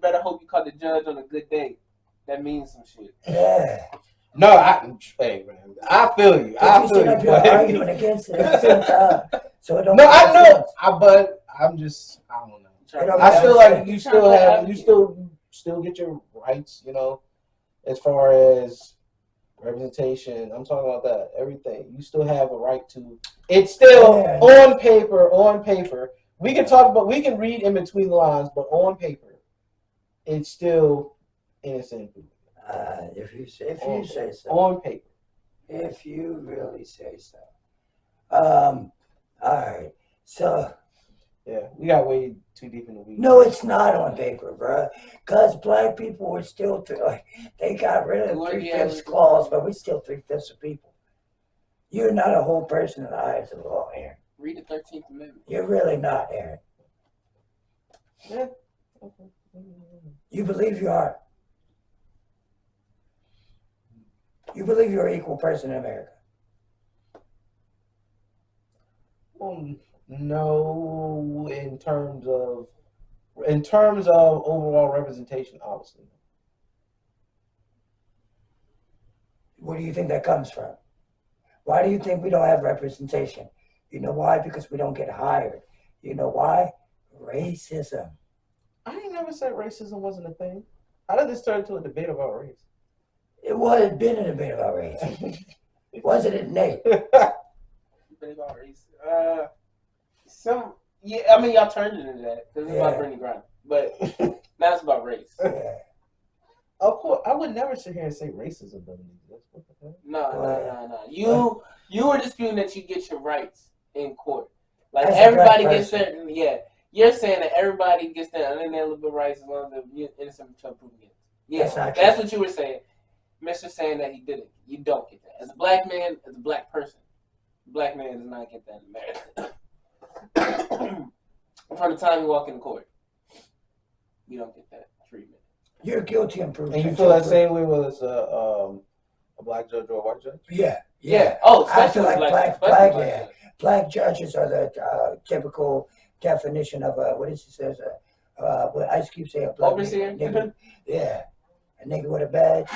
better hope you caught the judge on a good day, that means some shit. Yeah. No, hey man, I feel you. I feel you. You're arguing against it at the same time, so it don't. No, I know. But I'm just, I don't know. I feel like you still get your rights. You know, as far as representation, I'm talking about that. Everything you still have a right to. It's still on paper. On paper, we can read in between the lines, but on paper, it's still innocent. If you say so. On paper. If you really say so. All right. So. Yeah, we got way too deep in the weeds. No, it's not on paper, bro. Because black people were still, they got rid of the 3/5 clause, but we're still 3/5 of people. You're not a whole person in the eyes of the law, Aaron. Read the 13th Amendment. You're really not, Aaron. Yeah. You believe you are. You believe you're an equal person in America. No, in terms of overall representation, obviously. Where do you think that comes from? Why do you think we don't have representation? You know why? Because we don't get hired. You know why? Racism. I ain't never said racism wasn't a thing. How did this turn into a debate about race? It was been a debate about race. Wasn't it, Nate? Debate about race. I mean, y'all turned it into that because it's about Brittney Griner, but now it's about race. Yeah. Of course, I would never sit here and say racism doesn't exist. What the hell? No. You were disputing that you get your rights in court. Like As everybody gets certain. Yeah, you're saying that everybody gets their unalienable rights as long as they're innocent until proven guilty. Yeah, that's what you were saying. Mr. saying that he didn't. You don't get that. As a black man, as a black person, a black man does not get that in America. From the time you walk in court, you don't get that treatment. You're guilty and proven. And you feel that same way whether it's a black judge or a white judge? Yeah. Oh, I feel like black judges are the typical definition of what is it says? What Ice Cube say? A black nigga. Yeah, a nigga with a badge.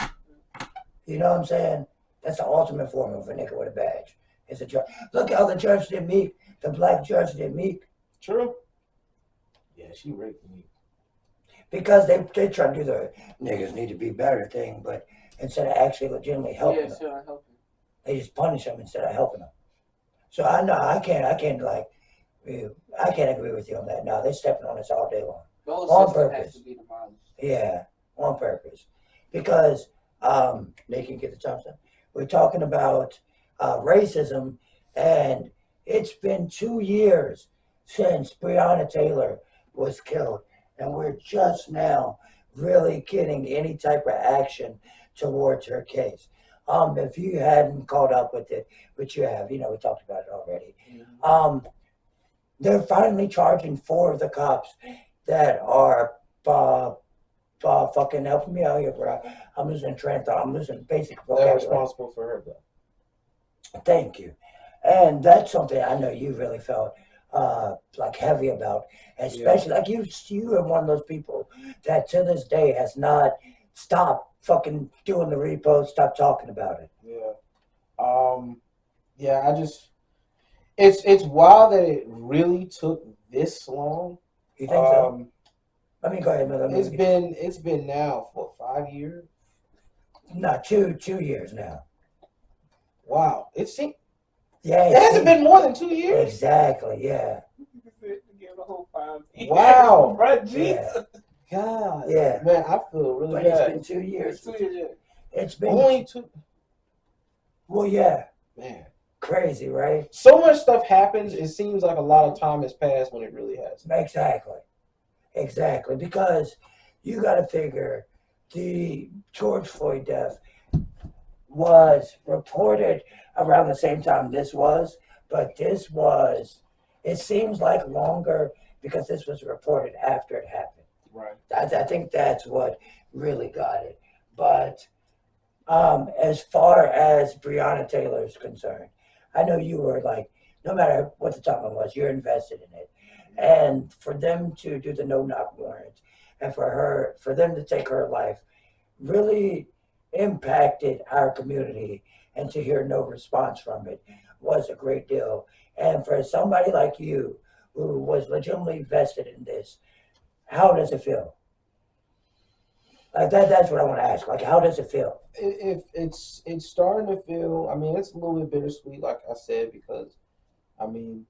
You know what I'm saying? That's the ultimate form of a nigga with a badge. It's a judge. Look how the judge did Meek. The black judge did Meek. True. Yeah, she raped Meek. Because they try to do the niggas need to be better thing, but instead of actually legitimately helping them, they just punish them instead of helping them. So I know I can't agree with you on that. No, they're stepping on us all day long. On purpose. Yeah, on purpose. Because they can get the thumbs up. We're talking about racism, and it's been 2 years since Breonna Taylor was killed, and we're just now really getting any type of action towards her case. If you hadn't caught up with it, which you have, we talked about it already. Mm-hmm. They're finally charging 4 of the cops that are fucking helping me out here, bro. I'm losing train of thought. I'm losing basic They're vocabulary. responsible for her though. Thank you. And that's something I know you really felt like heavy about, especially like you are one of those people that to this day has not stopped fucking doing the repost, stop talking about it. Yeah. I just it's wild that it really took this long. You think so? Let me go ahead. It's been now for 5 years. No, 2 years now. Wow, it hasn't been more than 2 years. Exactly. Yeah. Wow. Right, Jesus. God. Yeah. Man, I feel really But bad. it's been 2 years. 2 years. It's been Only 2. Well, yeah. Man. Crazy, right? So much stuff happens. It seems like a lot of time has passed when it really hasn't. Exactly. Because you got to figure the George Floyd death was reported around the same time this was, but it seems like longer because this was reported after it happened. Right. I think that's what really got it. But as far as Breonna Taylor is concerned, I know you were like, no matter what the topic was, you're invested in it. And for them to do the no-knock warrant and for them to take her life really impacted our community, and to hear no response from it was a great deal. And for somebody like you who was legitimately vested in this, how does it feel? Like that's what I want to ask. Like, how does it feel? It's starting to feel. I mean, it's a little bit bittersweet, like I said, because I mean,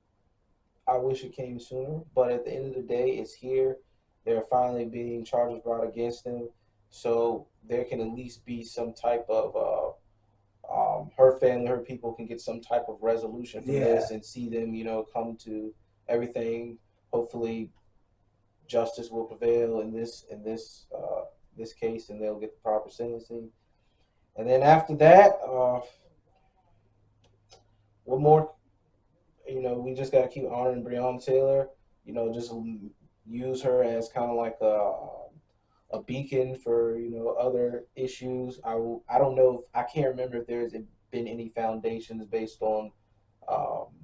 I wish it came sooner. But at the end of the day, it's here. There are finally being charges brought against them, so there can at least be some type of her family, her people can get some type of resolution from this and see them, come to everything. Hopefully, justice will prevail in this case, and they'll get the proper sentencing. And then after that, what more? We just got to keep honoring Breonna Taylor. Just use her as kind of like a beacon for other issues. I don't know. I can't remember if there's been any foundations based on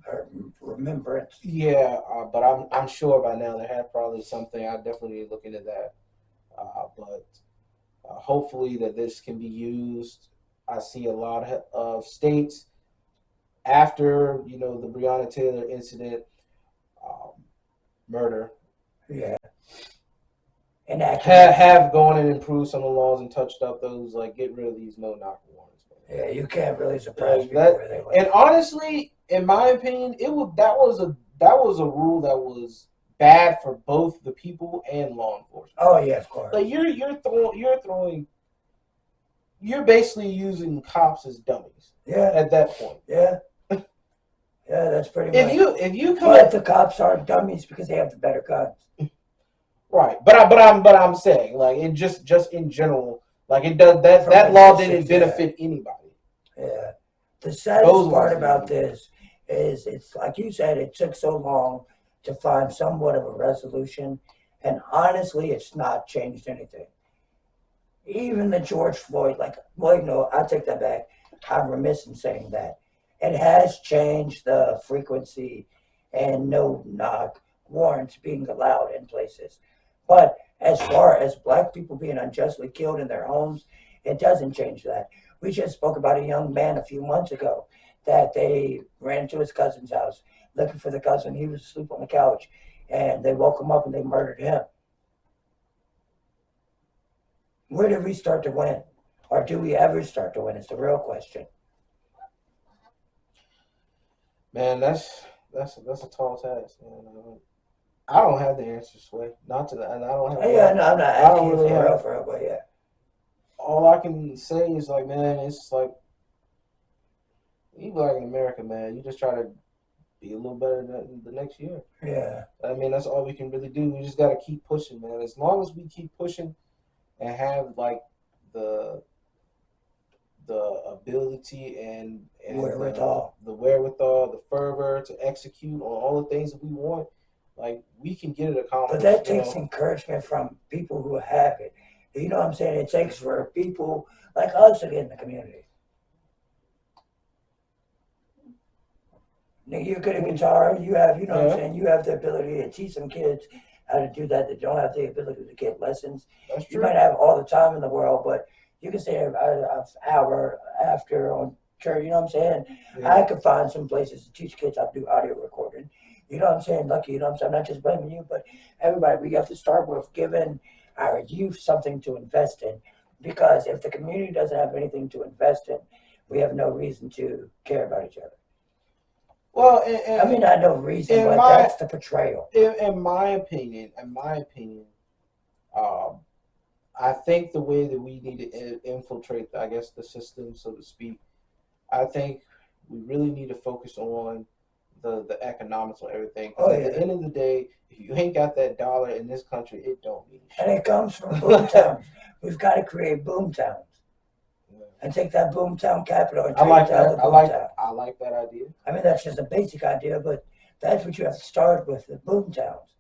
her remembrance. Yeah, but I'm sure by now there had probably something. I definitely need to look into that. But hopefully that this can be used. I see a lot of states after the Breonna Taylor incident, murder. Yeah. And have gone and improved some of the laws and touched up those, like, get rid of these no-knock warrants. Yeah, you can't really surprise people that. where they live. And honestly, in my opinion, that was a rule that was bad for both the people and law enforcement. Oh yeah, of course. Like you're basically using cops as dummies. Yeah. At that point. Yeah. Yeah, that's pretty much. If you come but the cops aren't dummies because they have the better guns. Right, but I'm saying, like, it just in general, like, it does that law didn't benefit anybody. Yeah, the saddest part about this is it's like you said, it took so long to find somewhat of a resolution, and honestly, it's not changed anything. Even the George Floyd, I take that back. I'm remiss in saying that. It has changed the frequency and no-knock warrants being allowed in places. But as far as black people being unjustly killed in their homes, it doesn't change that. We just spoke about a young man a few months ago that they ran to his cousin's house looking for the cousin. He was asleep on the couch, and they woke him up and they murdered him. Where did we start to win? Or do we ever start to win? It's the real question. Man, that's a tall task, man. I don't have the answer, Sway. Not to that. I don't have. Yeah, no, I'm not asking you for real, but yeah. All I can say is, like, man, it's like, you black in America, man. You just try to be a little better than the next year. Yeah. I mean, that's all we can really do. We just got to keep pushing, man. As long as we keep pushing and have, like, the ability and wherewithal, the fervor to execute on all the things that we want, like, we can get it accomplished. But that takes encouragement from people who have it. You know what I'm saying? It takes for people like us to get in the community. Nigga, you're good at guitar. You have, you know what I'm saying? You have the ability to teach some kids how to do that don't have the ability to get lessons. That's true. You might have all the time in the world, but you can say an hour after on church, you know what I'm saying? Yeah. I could find some places to teach kids how to do audio recording. You know what I'm saying? Lucky, you know what I'm saying? I'm not just blaming you, but everybody, we have to start with giving our youth something to invest in. Because if the community doesn't have anything to invest in, we have no reason to care about each other. Well, I mean, not no reason, but that's the portrayal. In my opinion, I think the way that we need to infiltrate, I guess, the system, so to speak, I think we really need to focus on the economics on everything. Because at the end of the day, if you ain't got that dollar in this country, it don't mean shit. And it comes from boom towns. We've got to create boom towns. And take that boomtown capital and I like that. I like that idea. I mean, that's just a basic idea, but that's what you have to start with, the boomtowns.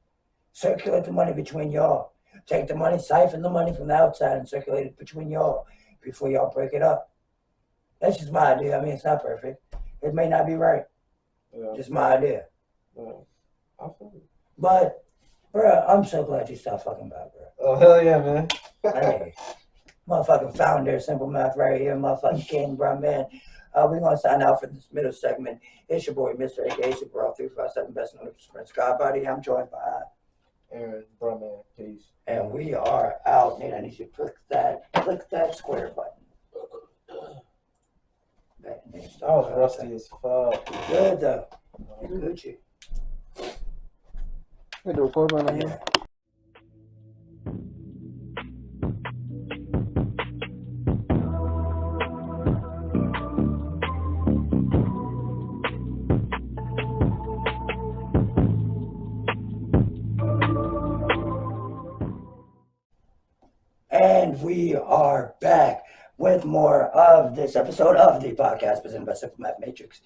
Circulate the money between y'all. Take the money, siphon the money from the outside and circulate it between y'all before y'all break it up. That's just my idea. I mean, it's not perfect. It may not be right. Yeah. Just my idea. Yeah. I feel it. But, bro, I'm so glad you stopped fucking about, bro. Oh, hell yeah, man. Hey. Motherfucking founder, Simple Math right here, motherfucking King, bro, man. We're going to sign out for this middle segment. It's your boy, Mr. A.K.A. Super All 357, best known as Prince Godbody. I'm joined by Aaron, bro, man, peace. And we are out. Nate, I need you to click that square button. That was rusty as fuck. Good, though. Gucci. Hit the record button on here. And we are back with more of this episode of the podcast presented by Simple Math Matrix.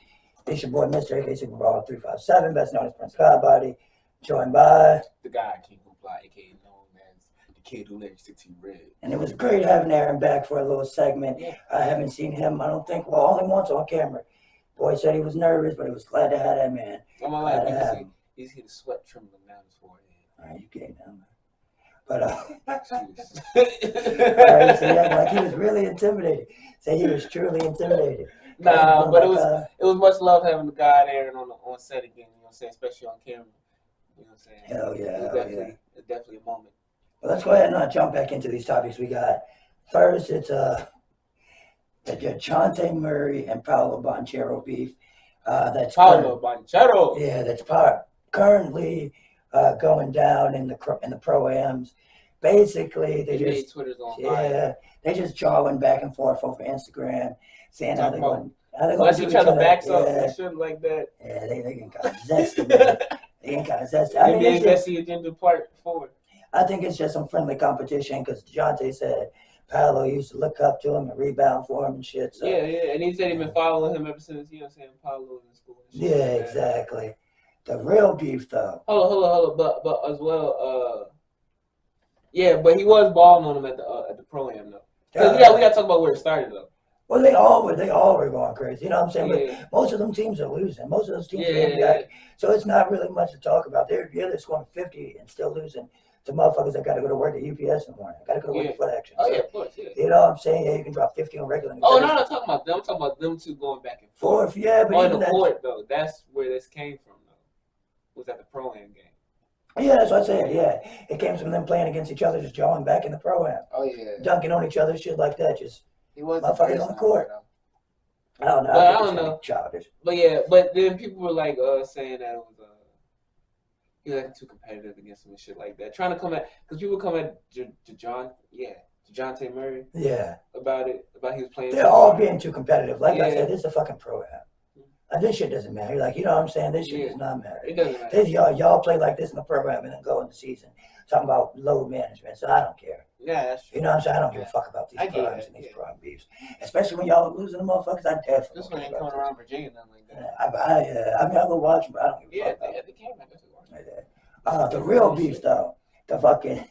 It's your boy, Mr. A.K.A. Super Brawl 357, best known as Prince Godbody, joined by the guy King who fly, a.k.a. known as the kid who never sticks to red. And it was great having Aaron back for a little segment. Yeah. I haven't seen him, I don't think, only once on camera. Boy said he was nervous, but he was glad to have that man. On my life, he's hit the sweat trembling down his forehead. All right, you getting down there. But right, so yeah, like he was really intimidated. Say he was truly intimidated. Nah, but it was much love having the guy Aaron on set again. You know what I'm saying, especially on camera. You know what I'm saying? Hell yeah, it's definitely a moment. Well, let's go ahead and jump back into these topics we got. First, it's the Dejountae Murray and Paulo Banchero beef. That's Paulo Banchero. Yeah, that's currently going down in the pro-ams. Basically, they just they just jawing back and forth over Instagram, saying how they're going. Unless each other backs up and shit like that. Yeah, they can kind of zesty. They can kind of zesty. I mean, zesty agenda part 4. I think it's just some friendly competition because Dejountae said Paulo used to look up to him and rebound for him and shit. So. Yeah, and he said he's been following him ever since, you know what I'm saying, Paulo was in school. And shit yeah, exactly. The real beef, though. Hold on, but as well, yeah, but he was balling on him at the pro-am though. Because we got to talk about where it started though. Well, they all were going crazy. You know what I'm saying? Yeah. But most of them teams are losing. Most of those teams are NBA. So it's not really much to talk about. They're scoring 50 and still losing to motherfuckers that got to go to work at UPS in the morning. Got to go to work at Foot Action. Oh, yeah, of course, yeah. You know what I'm saying? Yeah, you can drop 50 on regular. Oh, no, I'm not talking about them. I'm talking about them two going back and forth. Yeah, but on the court, though, that's where this came from, though. Was at the pro-am game. Yeah, that's what I said, yeah. It came from them playing against each other, just jawing back in the pro-am. Oh, yeah. Dunking on each other, shit like that. Just motherfuckers on the court. Though. I don't know. But I don't know. Childish. But yeah, but then people were like saying that it was he was like too competitive against him and shit like that. Trying to come at because people come at Dejountae Murray. Yeah. About he was playing. They're all being too competitive. Like I said, this is a fucking pro-am. This shit doesn't matter. Like, you know what I'm saying? This shit does not matter. It doesn't matter. Y'all play like this in the program and then go in the season. Talking about load management. So I don't care. Yeah, that's true. You know what I'm saying? I don't give a fuck about these programs and these program beefs. Especially when y'all losing the motherfuckers. I definitely. This one ain't coming around Virginia, nothing like that. I mean, I go watch them, but I don't give a fuck. Yeah, they came. I guess they watch. The real beef, though. The fucking.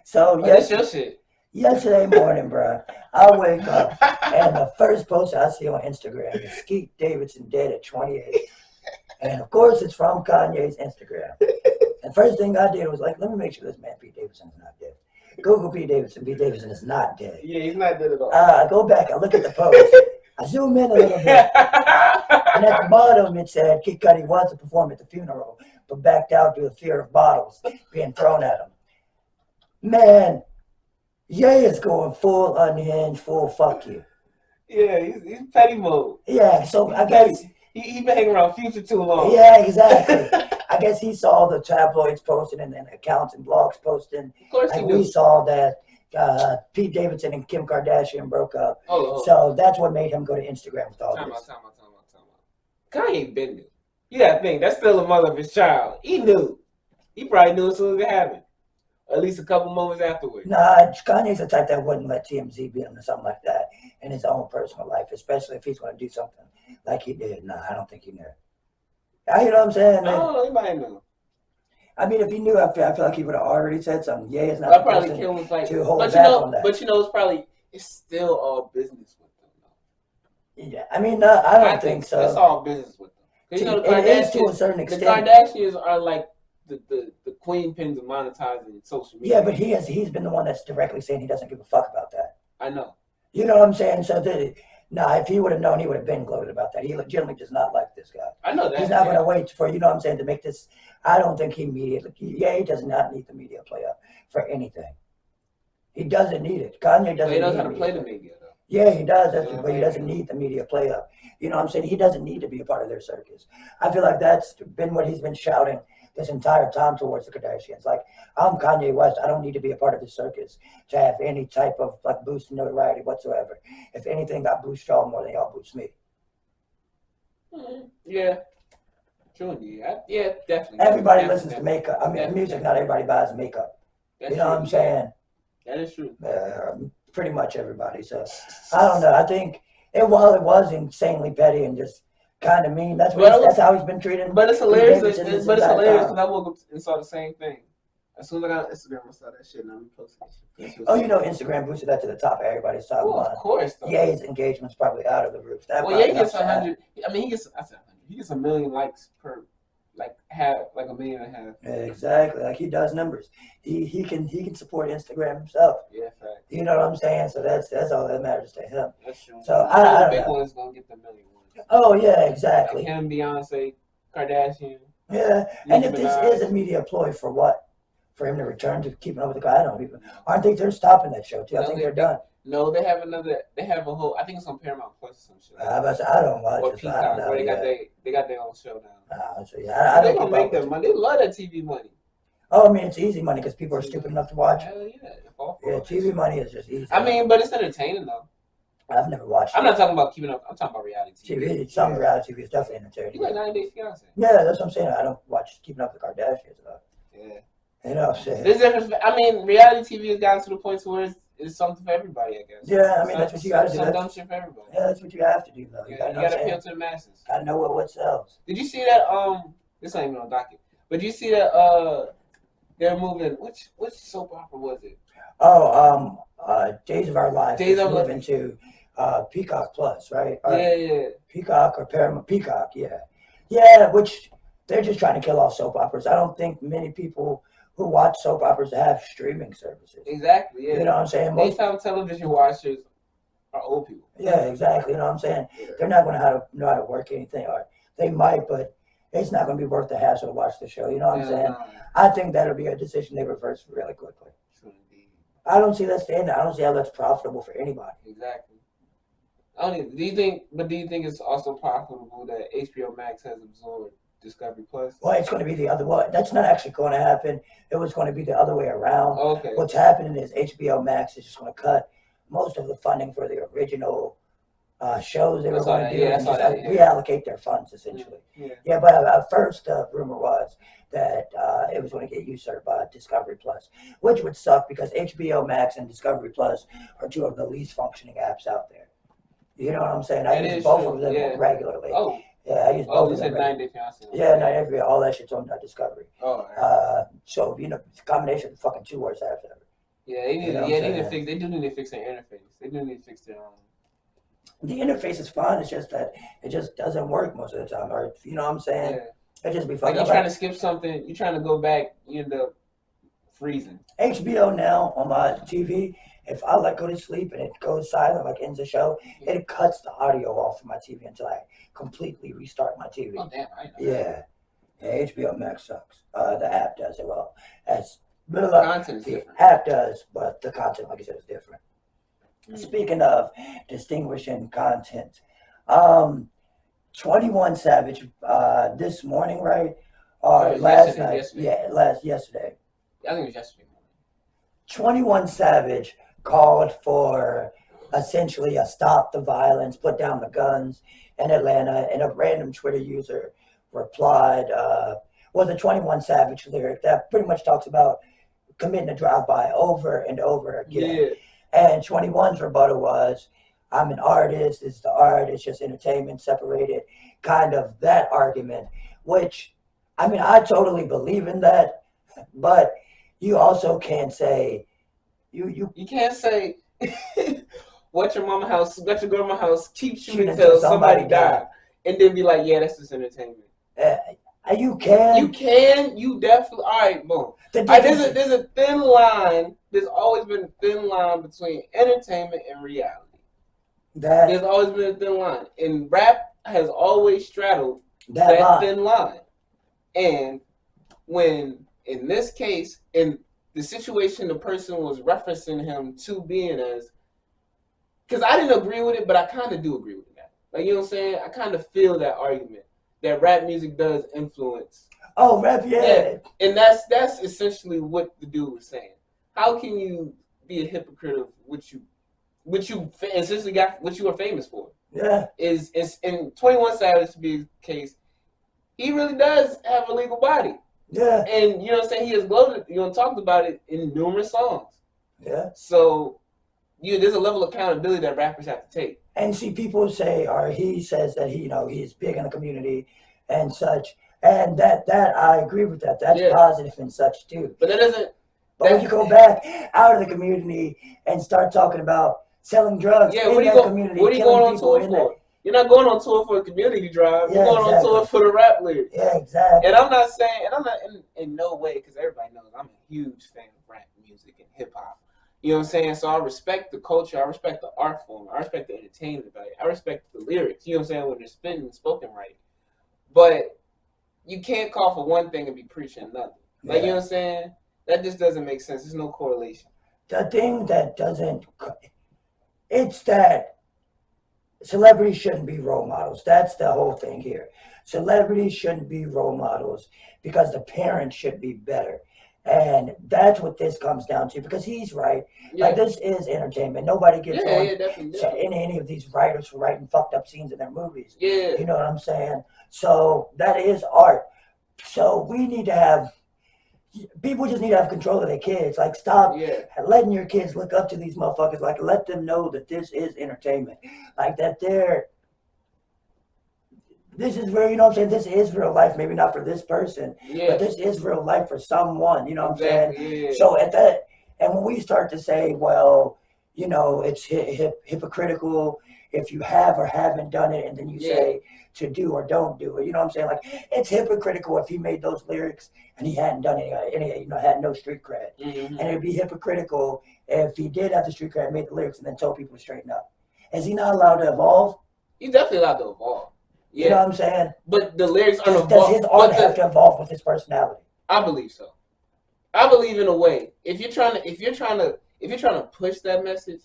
So, yes. That's your shit. Yesterday morning, bro, I wake up and the first post I see on Instagram is Skeet Davidson dead at 28. And of course, it's from Kanye's Instagram. And first thing I did was like, let me make sure this man Pete Davidson is not dead. Google Pete Davidson. Pete Davidson is not dead. Yeah, he's not dead at all. I go back, I look at the post. I zoom in a little bit. And at the bottom, it said Kid Cudi was to perform at the funeral, but backed out due to fear of bottles being thrown at him. Man, Ye is going full unhinged, full fuck you. Yeah, he's petty mode. Yeah, so I guess he been hanging around Future too long. Yeah, exactly. I guess he saw the tabloids posting and then accounts and blogs posting. Of course Like he we do. saw that Pete Davidson and Kim Kardashian broke up. Oh. So that's what made him go to Instagram with all Time this. out. Kanye been there. You gotta think, that's still a mother of his child. He knew. He probably knew as soon as it happened. At least a couple moments afterwards. Nah, Kanye's the type that wouldn't let TMZ beat him to something like that in his own personal life, especially if he's going to do something like he did. Nah, I don't think he knew. You know what I'm saying? I don't know, anybody knew. I mean, if he knew, I feel like he would have already said something. Yeah, it's not I the probably person kill him like, to hold but back on that. But it's still all business with them. Yeah, I mean, no, I don't think so. It's all business with them. 'Cause, you know, the It is to a Kardashians, certain the extent. Kardashians are like the queen pins of monetizing social media. Yeah, but he's been the one that's directly saying he doesn't give a fuck about that. I know. You know what I'm saying? So, if he would have known, he would have been gloated about that. He legitimately does not like this guy. I know that. He's not going to wait for, you know what I'm saying, to make this. I don't think he he does not need the media play up for anything. He doesn't need it. Kanye doesn't He knows need how to play the media, though. Yeah, he does. Yeah, But he doesn't need the media play up. You know what I'm saying? He doesn't need to be a part of their circus. I feel like that's been what he's been shouting this entire time towards the Kardashians. Like, I'm Kanye West. I don't need to be a part of this circus to have any type of like boost in notoriety whatsoever. If anything, I boost y'all more than y'all boost me. Yeah. True. Yeah, definitely. Everybody listens to makeup. I mean, music, not everybody buys makeup. That's you know true. what I'm saying? That is true. Pretty much everybody. So, I don't know. I think while it was insanely petty and just kind of mean, that's how he's been treated. But it's hilarious. Davidson But it's this entire hilarious time. because I woke up and saw the same thing. As soon as I got on Instagram, I saw that shit and I reposted that shit. Oh, you know, Instagram boosted that to the top of everybody's top Well, line. of course, though. Ye's engagement's probably out of the roof. Well, yeah, he gets 100. I mean, he gets 100. He gets 1 million likes per, like 1.5 million. Exactly, like he does numbers. He can support Instagram himself. Yeah, fact. You know what I'm saying? So that's all that matters to him. That's true. So I big don't know. one's gonna get the million ones. Oh yeah, exactly. Like him, Beyonce, Kardashian. Yeah, and if Nicki this Minaj. is a media ploy for what? For him to return to Keeping Up with the Guy? I don't even. I think they're stopping that show too. I think they're done. No, they have another. They have a whole. I think it's on Paramount Plus or some shit. I don't watch Or it. So I don't Peacock, know. where they got their own show now. So yeah, I They don't gonna keep make up that with money. They love that TV money. Oh, I mean, it's easy money because people are stupid enough to watch it. Hell yeah. Yeah, TV money is just easy. I mean, but it's entertaining though. I've never watched I'm it. not talking about Keeping Up. I'm talking about reality TV. Some reality TV is definitely entertaining. You like 90 Day Fiance? Yeah, that's what I'm saying. I don't watch Keeping Up with the Kardashians. Yeah. You know what I'm saying? There's difference. I mean, reality TV has gotten to the point to where it's something for everybody, I guess. Yeah, I mean, that's what you gotta do. Some dumb shit for everybody. Yeah, that's what you have to do, though. You gotta appeal to the masses. Gotta know what sells. Did you see that? This ain't even on docket. But you see that? They're moving. Which soap opera was it? Oh, Days of Our Lives. Days of Our moving to Peacock Plus, right? Yeah. Peacock or Paramount. Peacock, yeah. Yeah, which they're just trying to kill off soap operas. I don't think many people who watch soap operas have streaming services. Exactly. Yeah. You know what I'm saying? Daytime television watchers are old people. Yeah, exactly. You know what I'm saying? Yeah. They're not going to know how to work anything, or they might, but it's not going to be worth the hassle to watch the show. You know what I'm saying? I think that'll be a decision they reverse really quickly. I don't see that standing. I don't see how that's profitable for anybody. Exactly. Do you think it's also profitable that HBO Max has absorbed Discovery Plus? Well, it's going to be the other way. That's not actually going to happen. It was going to be the other way around. Okay. What's happening is HBO Max is just going to cut most of the funding for the original shows they were going to do and just reallocate their funds, essentially. Yeah, but first rumor was that it was going to get usurped by Discovery Plus, which would suck because HBO Max and Discovery Plus are two of the least functioning apps out there. You know what I'm saying? I use both of them regularly. Oh. Yeah, I use both of them. 90 Day Fiance. Yeah, 90 Day, all that shit's on Discovery. Oh. So, it's a combination of the fucking two worst apps ever. Yeah, they need, You know what yeah, I'm they need to saying? fix. They do need to fix their interface. They do need to fix their The interface is fine. It's just that it just doesn't work most of the time. Or you know what I'm saying? Yeah. It just be Like fucked you up. trying to skip something, you trying to go back, you end up freezing. HBO now on my TV, if I like go to sleep and it goes silent, like ends the show, it cuts the audio off of my TV until I completely restart my TV. Oh damn! I know. Yeah. HBO Max sucks. The app does it well. As The content is the different. app does, but the content, like I said, is different. Mm. Speaking of distinguishing content, 21 Savage this morning, right? Or last night? yesterday. Yeah, yesterday. I think it was yesterday. 21 Savage called for essentially a stop the violence, put down the guns in Atlanta, and a random Twitter user replied, was a 21 Savage lyric that pretty much talks about committing a drive-by over and over again. Yeah. And 21's rebuttal was, I'm an artist, it's the art, it's just entertainment separated, kind of that argument, which, I mean, I totally believe in that, but you also can't say, you can't say, what your mama house, what your grandma house, keep shooting until until somebody die, and then be like, yeah, that's just entertainment. You can. You definitely, all right, boom. There's a thin line, there's always been a thin line between entertainment and reality. There's always been a thin line, and rap has always straddled that thin line. And when, in this case, in the situation the person was referencing him to being as, because I didn't agree with it, but I kind of do agree with that. Like, you know what I'm saying? I kind of feel that argument that rap music does influence. Oh, rap, yeah. And that's essentially what the dude was saying. How can you be a hypocrite of what you essentially got, what you are famous for? Yeah. Is in 21 Savage to be the case, he really does have a legal body. Yeah. And you know what I'm saying? He has gloated, talked about it in numerous songs. Yeah. So there's a level of accountability that rappers have to take. And see, people say, or he says that he's big in the community and such. And that I agree with that. That's positive and such too. But that doesn't. But when you go back out of the community and start talking about selling drugs in that community, what are you going on tour for? You're not going on tour for a community drive. You're going on tour for the rap lyrics. Yeah, exactly. And I'm not saying, and I'm not in no way, because everybody knows I'm a huge fan of rap music and hip hop. You know what I'm saying? So I respect the culture. I respect the art form. I respect the entertainment value. I respect the lyrics. You know what I'm saying? When they're spitting and spoken right. But you can't call for one thing and be preaching another. Like, you know what I'm saying? That just doesn't make sense. There's no correlation. The thing that doesn't, it's that celebrities shouldn't be role models. That's the whole thing here. Celebrities shouldn't be role models because the parents should be better. And that's what this comes down to, because he's right. Yeah. Like, this is entertainment. Nobody gets on definitely. Any of these writers for writing fucked up scenes in their movies. Yeah. You know what I'm saying? So that is art. So we need to have, people just need to have control of their kids. Like, stop letting your kids look up to these motherfuckers. Like, let them know that this is entertainment. Like, that this is real, you know what I'm saying? This is real life. Maybe not for this person, but this is real life for someone, you know what I'm saying? Yeah. So at that, and when we start to say, well, it's hypocritical if you have or haven't done it, and then you say to do or don't do it, you know what I'm saying? Like, it's hypocritical if he made those lyrics and he hadn't done any had no street cred. Mm-hmm. And it'd be hypocritical if he did have the street cred, made the lyrics, and then told people to straighten up. Is he not allowed to evolve? He's definitely allowed to evolve. Yeah. You know what I'm saying? But the lyrics aren't does his art have to evolve with his personality? I believe so. I believe in a way. If you're trying to push that message,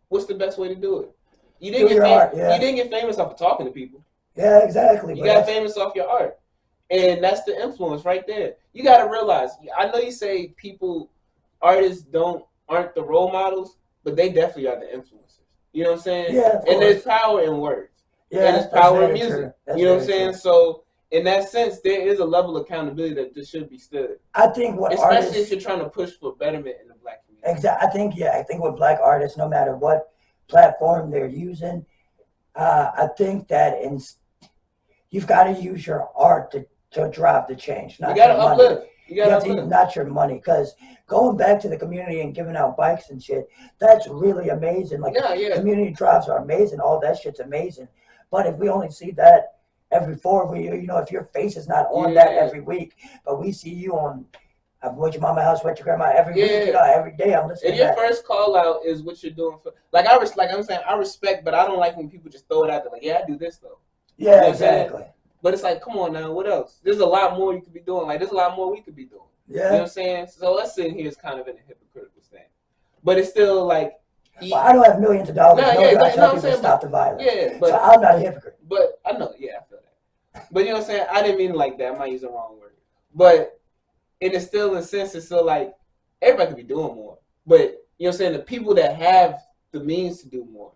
what's the best way to do it? You didn't get famous off of talking to people. Yeah, exactly. You got famous off your art. And that's the influence right there. You gotta realize, I know you say artists aren't the role models, but they definitely are the influencers. You know what I'm saying? Yeah. And there's power in words. Yeah, and there's power in music. You know what I'm saying? So in that sense, there is a level of accountability that just should be stood. I think especially if you're trying to push for betterment in the black community. Exactly. I think with black artists, no matter what platform they're using, I think that you've got to use your art to drive the change. You got to uplift. You have to use not your money, because going back to the community and giving out bikes and shit, that's really amazing. Like community drives are amazing, all that shit's amazing. But if we only see that every 4 weeks, if your face is not on that every week, but we see you on I've went to your mama house, went to grandma every week, every day I'm listening. And your first call out is what you're doing for I respect, but I don't like when people just throw it out there like, yeah, I do this though. Yeah, exactly. But it's like, come on now, what else? There's a lot more you could be doing. Like, there's a lot more we could be doing. Yeah. You know what I'm saying? So us sitting here is kind of in a hypocritical stand. But it's still like... Well, I don't have millions of dollars. I tell people to stop the violence. Yeah, but... So I'm not a hypocrite. But, I know, I feel that. But you know what I'm saying? I didn't mean it like that. I might use the wrong word. But, and it's still, in a sense, it's still like, everybody could be doing more. But, you know what I'm saying? The people that have the means to do more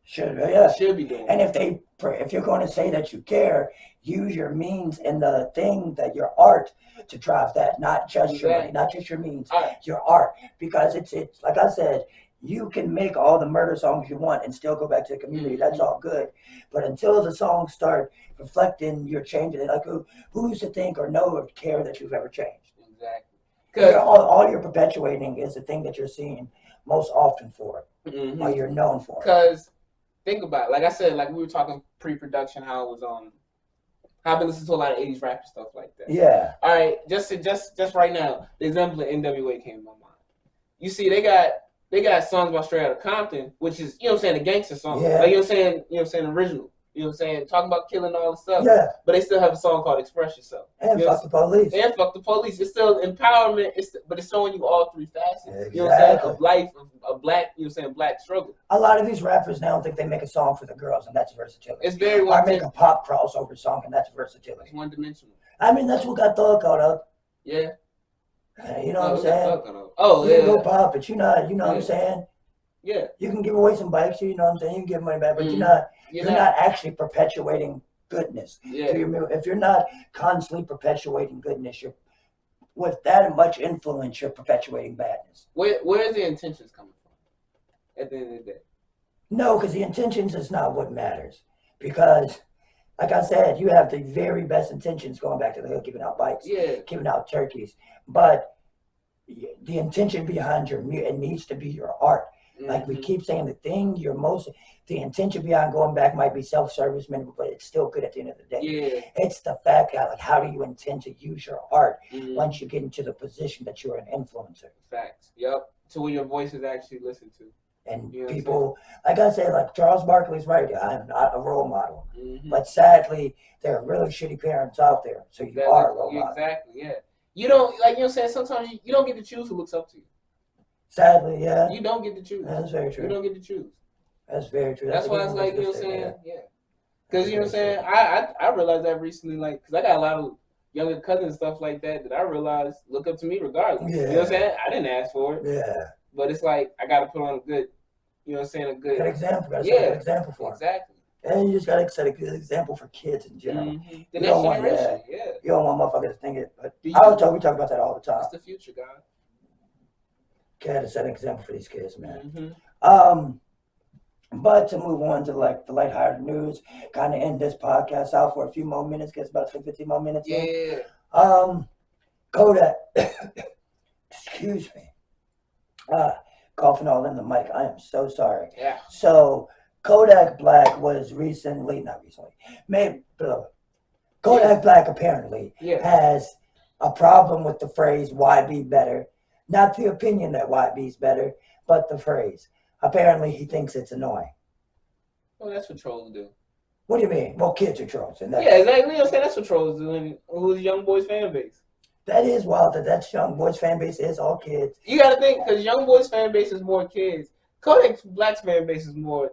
should be doing more. And if you're going to say that you care, use your means and the thing that your art to drive that, not just your money, not just your means, your art. Because it's like I said, you can make all the murder songs you want and still go back to the community. That's all good. But until the songs start reflecting your changes, like who used to think or know or care that you've ever changed? Exactly. Because all you're perpetuating is the thing that you're seeing most often for, or you're known for. Because think about it. Like I said, like we were talking pre-production, how it was how I've been listening to a lot of 80s rap and stuff like that. Yeah. All right, just right now, the example of NWA came to my mind. You see, they got songs about Straight Outta Compton, which is, you know what I'm saying, a gangster song. Yeah. Like, you know what I'm saying, original. You know what I'm saying? Talking about killing all the stuff. Yeah. But they still have a song called Express Yourself. And fuck the police. And fuck the police. It's still empowerment, but it's showing you all three facets. Exactly. You know what I'm saying? Of life, of black, you know what I'm saying, black struggle. A lot of these rappers now think they make a song for the girls, and that's versatility. It's very or make a pop crossover song, and that's versatility. It's one-dimensional. I mean, that's what got Thug caught up. Yeah. You know what I'm saying? Oh, you can go pop, but you know what I'm saying? Yeah. You can give away some bikes, you know what I'm saying? You can give money back, but you're not actually perpetuating goodness. Yeah. If you're not constantly perpetuating goodness, you're with that much influence, you're perpetuating badness. Where are the intentions coming from at the end of the day? No, because the intentions is not what matters. Because, like I said, you have the very best intentions going back to the hood, giving out bikes, giving out turkeys. But the intention behind it needs to be your art. Like we keep saying, the intention behind going back might be self-service, but it's still good at the end of the day. Yeah. It's the fact that, like, how do you intend to use your art once you get into the position that you're an influencer? Facts. Yep. To where your voice is actually listened to. And people, like I said, like Charles Barkley's right. I'm not a role model. But sadly, there are really shitty parents out there. So you are a role model. Exactly, yeah. You don't, like, you know what I'm saying? Sometimes you don't get to choose who looks up to you. Sadly, yeah. You don't get to choose. That's very true. You don't get to choose. That's very true. That's why it's like, you know what I'm saying? Yeah. Because, you know what I'm saying? I realized that recently, like, because I got a lot of younger cousins and stuff like that I realized look up to me regardless. Yeah. You know what I'm saying? I didn't ask for it. Yeah. But it's like, I got to put on a good, you know what I'm saying? A good example. Got to set a good example for them. Exactly. And you just got to set a good example for kids in general. The next generation, You don't want motherfuckers to think it. But we talk about that all the time. It's the future, God. Got to set an example for these kids, man. But to move on to like the lighthearted news, kind of end this podcast out for a few more minutes, gets about 15 more minutes. Yeah. Kodak, excuse me, coughing all in the mic. I am so sorry. Yeah. So Kodak Black was Kodak Black apparently has a problem with the phrase "why be better." Not the opinion that YB's better, but the phrase. Apparently, he thinks it's annoying. Well, that's what trolls do. What do you mean? Well, kids are trolls. And exactly. You know what I'm saying? That's what trolls do. And who's Young Boy's fan base? That is wild that's Young Boy's fan base is all kids. You got to think, because Young Boy's fan base is more kids. Kodak Black's fan base is more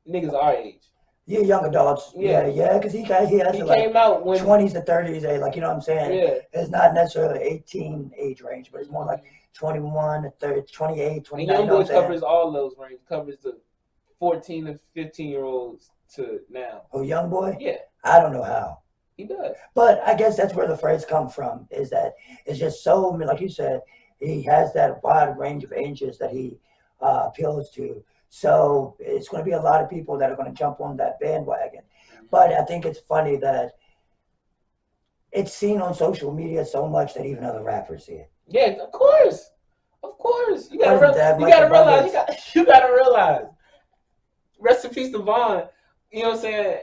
niggas our age. Yeah, young adults. Yeah, because he came out when 20s to 30s, like, you know what I'm saying? Yeah. It's not necessarily 18 age range, but it's more like 21 to 30, 28, 29. And Young Boy covers all those ranges. Covers the 14 to 15-year-olds to now. Oh, Young Boy? Yeah. I don't know how. He does. But I guess that's where the phrase comes from, is that it's just so, like you said, he has that wide range of ages that he appeals to. So it's going to be a lot of people that are going to jump on that bandwagon. But I think it's funny that it's seen on social media so much that even other rappers see it. Yeah, of course. You gotta, Wasn't that you much gotta realize. abundance? You gotta realize. Rest in peace to Von. You know what I'm saying?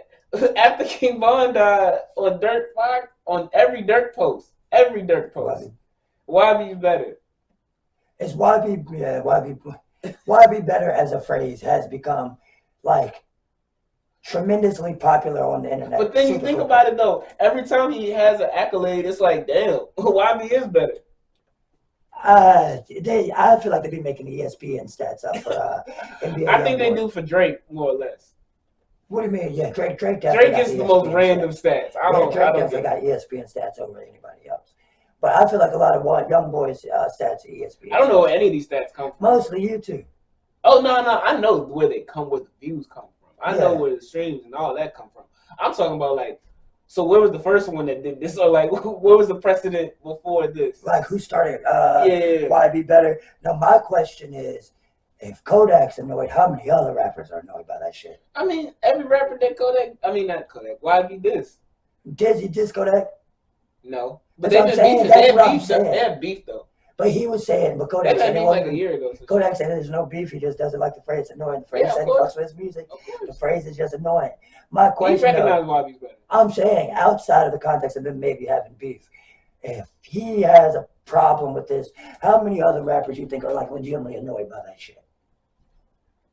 After King Von died, on every Dirk post, YB's better. It's YB better as a phrase has become like tremendously popular on the internet. But then you think about it though. Every time he has an accolade, it's like, damn, YB is better. I feel like they be making ESPN stats up for NBA. I think they do for Drake more or less. What do you mean? Yeah, Drake Drake is the most random stats. Drake definitely got ESPN stats over anybody else. But I feel like a lot of young boys' stats are ESPN. I don't know where any of these stats come from. Mostly YouTube. Oh no, I know where they come, where the views come from. I know where the streams and all that come from. I'm talking about like, so where was the first one that did this? Or like, what was the precedent before this? Like who started YB better? Now my question is, if Kodak's annoyed, how many other rappers are annoyed by that shit? I mean, every rapper that YB diss. Did he diss Kodak? No. But That's what I'm saying. That's what I'm saying. They have beef though. But he was saying, but Kodak said beef like a year ago. Kodak said there's no beef. He just doesn't like the phrase annoying. The phrase said he fucks with his music. The phrase is just annoying. My question, he recognized YB's better. I'm saying outside of the context of them maybe having beef, if he has a problem with this, how many other rappers you think are like legitimately annoyed by that shit?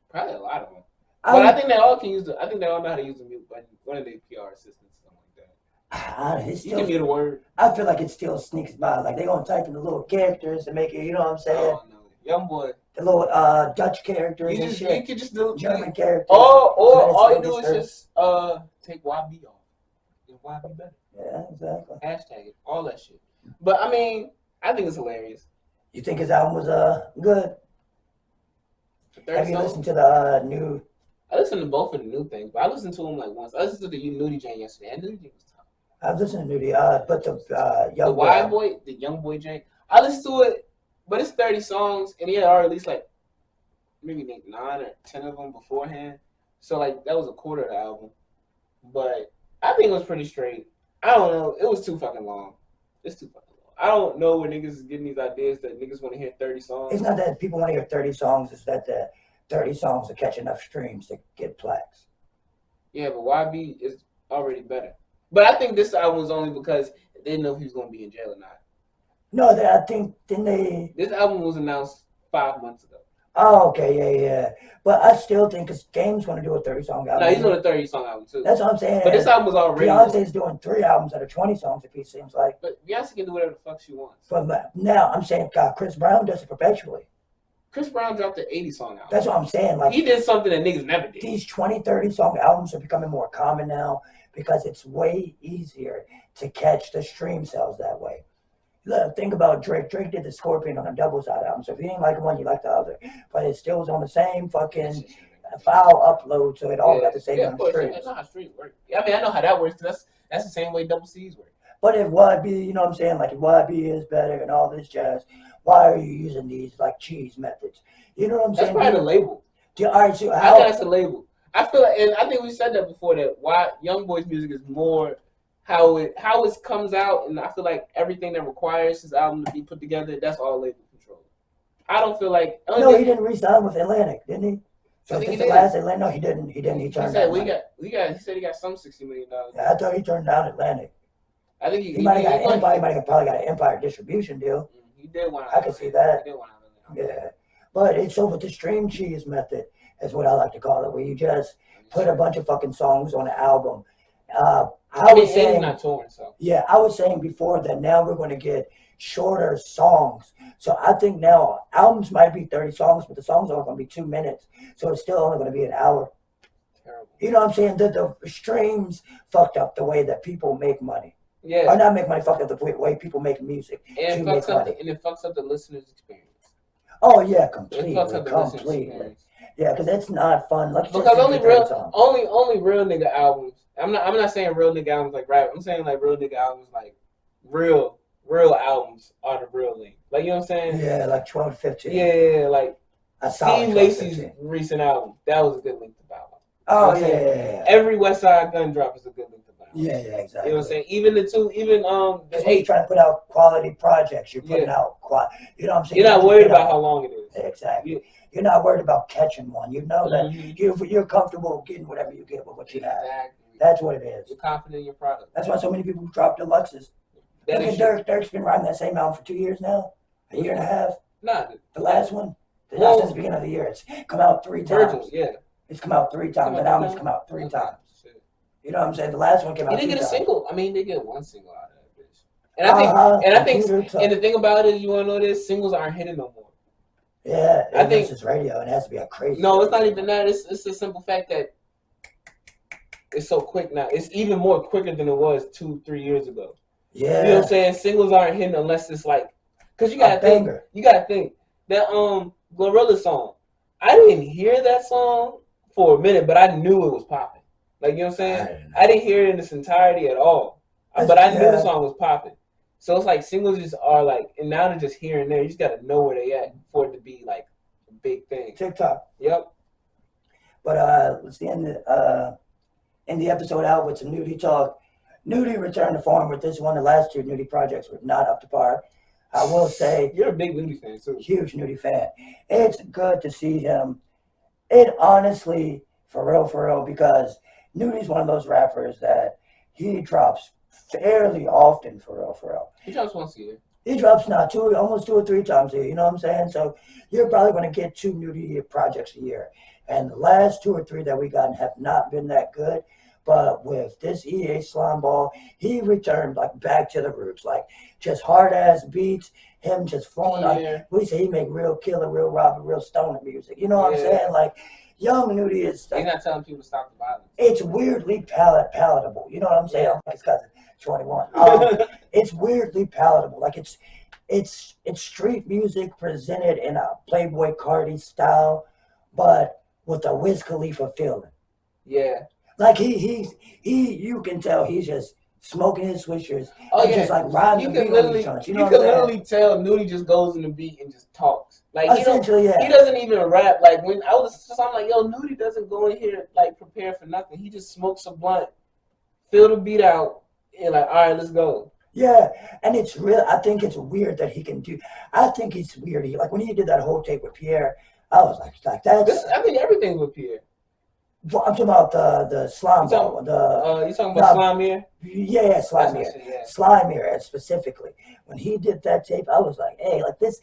Probably a lot of them. But I think they all can use I think they all know how to use the mute button. One of their PR assistants, something like that. You can mute a word. I feel like it still sneaks by. Like they gonna type in the little characters to make it. You know what I'm saying? Oh no, young boy. The little Dutch characters and shit. You can just do German characters. All you do is just take YB off. And YB better. Yeah, exactly. Hashtag it. All that shit. But I mean, I think it's hilarious. You think his album was good? Have you listened to the new? I listened to both of the new things, but I listened to them like once. I listened to the Young Nudy John yesterday. And Nudy was tough. I was listening to Nudy, but the Young Boy Jane. I listened to it, but it's 30 songs, and he had already released like maybe 9 or 10 of them beforehand. So like that was a quarter of the album. But I think it was pretty straight. I don't know. It was too fucking long. It's too fucking long. I don't know where niggas is getting these ideas that niggas want to hear 30 songs. It's not that people want to hear 30 songs. It's that the 30 songs will catch enough streams to get plaques. Yeah, but YB is already better. But I think this album was only because they didn't know if he was going to be in jail or not. No, I think, didn't they? This album was announced 5 months ago. Oh, okay, yeah. But I still think, because Game's going to do a 30-song album. No, he's doing a 30-song album, too. That's what I'm saying. But this album was already... Beyonce's doing 3 albums that are 20 songs apiece, seems like. But Beyonce can do whatever the fuck she wants. But now, I'm saying, God, Chris Brown does it perpetually. Chris Brown dropped an 80-song album. That's what I'm saying. Like he did something that niggas never did. These 20, 30-song albums are becoming more common now because it's way easier to catch the stream sales that way. Look, think about Drake. Drake did the Scorpion on a double-side album. So if you ain't like one, you like the other. But it still was on the same fucking file upload, so it all got the same amount of streams. That's not how streams work. I mean, I know how that works. That's the same way double C's work. But if YB, you know what I'm saying, like if YB is better and all this jazz, why are you using these like cheese methods? You know what I'm saying? That's probably the label. All right, so I think that's the label. I feel like, and I think we said that before, that why Young Boy's music is more how it comes out, and I feel like everything that requires his album to be put together, that's all label control. I don't feel like he didn't re-sign with Atlantic, didn't he? So I think the last Atlantic, no, he didn't. He turned down. He said he got some $60 million. Yeah, I thought he turned down Atlantic. I think he might have probably got an Empire distribution deal. He did one. I can see that. Yeah, but it's over the stream cheese method, is what I like to call it, where you just put a bunch of fucking songs on an album. I was saying, not touring, so. Yeah, I was saying before that now we're going to get shorter songs. So I think now albums might be 30 songs, but the songs are going to be 2 minutes. So it's still only going to be an hour. Terrible. You know what I'm saying? The streams fucked up the way that people make money. Yeah. Or not make money, fucked up the way people make music. And it fucks up the listener's experience. Oh yeah, completely. Yeah, because it's not fun. Like because only real nigga albums. I'm not saying real nigga albums like rap. I'm saying like real nigga albums like real albums are the real link. Like you know what I'm saying? Yeah, like 12 to 15. Yeah, like Steve Lacy's recent album. That was a good link to buy. Oh yeah. Every West Side Gun drop is a good link to buy. Yeah, exactly. You know what I'm saying? Even the Because when you're trying to put out quality projects, you're putting out you know what I'm saying? You're not worried about how long it is. Exactly. You're not worried about catching one. You know that you're comfortable getting whatever you get with what you have. That's what it is. You're confident in your product. That's why so many people drop deluxes. Look at Dirk. Dirk's been riding that same album for 2 years now. A year and a half. Nah. The last one. Since the beginning of the year. It's come out 3 times. Virgil, yeah. It's come out 3 times. That album's come out 3 times. You know what I'm saying? The last one came out. He didn't get a single. I mean, they get one single out of that bitch. And I think, and the thing about it, you want to know this? Singles aren't hitting no more. Yeah, I think it's radio, and it has to be a crazy. No, it's not even that. It's the simple fact that it's so quick now. It's even more quicker than it was 2-3 years ago. Yeah, you know what I'm saying? Singles aren't hitting unless it's like, because you gotta think that Glorilla song. I didn't hear that song for a minute, but I knew it was popping. Like, you know what I'm saying? I didn't hear it in its entirety at all, but I knew the song was popping. So it's like singles just are like, and now they're just here and there. You just gotta know where they at for it to be like a big thing. TikTok. Yep. But let's end the episode out with some Nudy talk. Nudy returned to form with this one. The last 2 Nudy projects were not up to par. I will say you're a big Nudy fan too. Huge Nudy fan. It's good to see him. It honestly, for real, because Nudy's one of those rappers that he drops fairly often, for real. He drops once a year. He drops now almost 2 or 3 times a year. You know what I'm saying? So you're probably going to get 2 Nudy projects a year. And the last 2 or 3 that we gotten have not been that good. But with this EA slime ball, he returned like back to the roots, like just hard ass beats, him just flowing on. We say he make real killer, real robber, real stoner music. You know what I'm saying? Like Young Nudy is. He's not telling people to stop the violence. It's weirdly palatable. You know what I'm saying? I'm like his cousin, 21. It's weirdly palatable. Like it's street music presented in a Playboy Cardi style, but with a Wiz Khalifa feeling. Yeah. Like you can tell he's just smoking his swishers and just like riding the beat on these joints. You can literally tell Nudy just goes in the beat and just talks. Like essentially, he doesn't even rap. Like when I'm like, yo, Nudy doesn't go in here like prepared for nothing. He just smokes a blunt, fill the beat out, and like, all right, let's go. Yeah, and it's real. I think it's weird that he can do. I think it's weird. Like when he did that whole tape with Pierre, I was like that's. I think everything with Pierre. I'm talking about the slime ball. You talking about Slime? Yeah, Slime Slime specifically. When he did that tape, I was like, hey, like this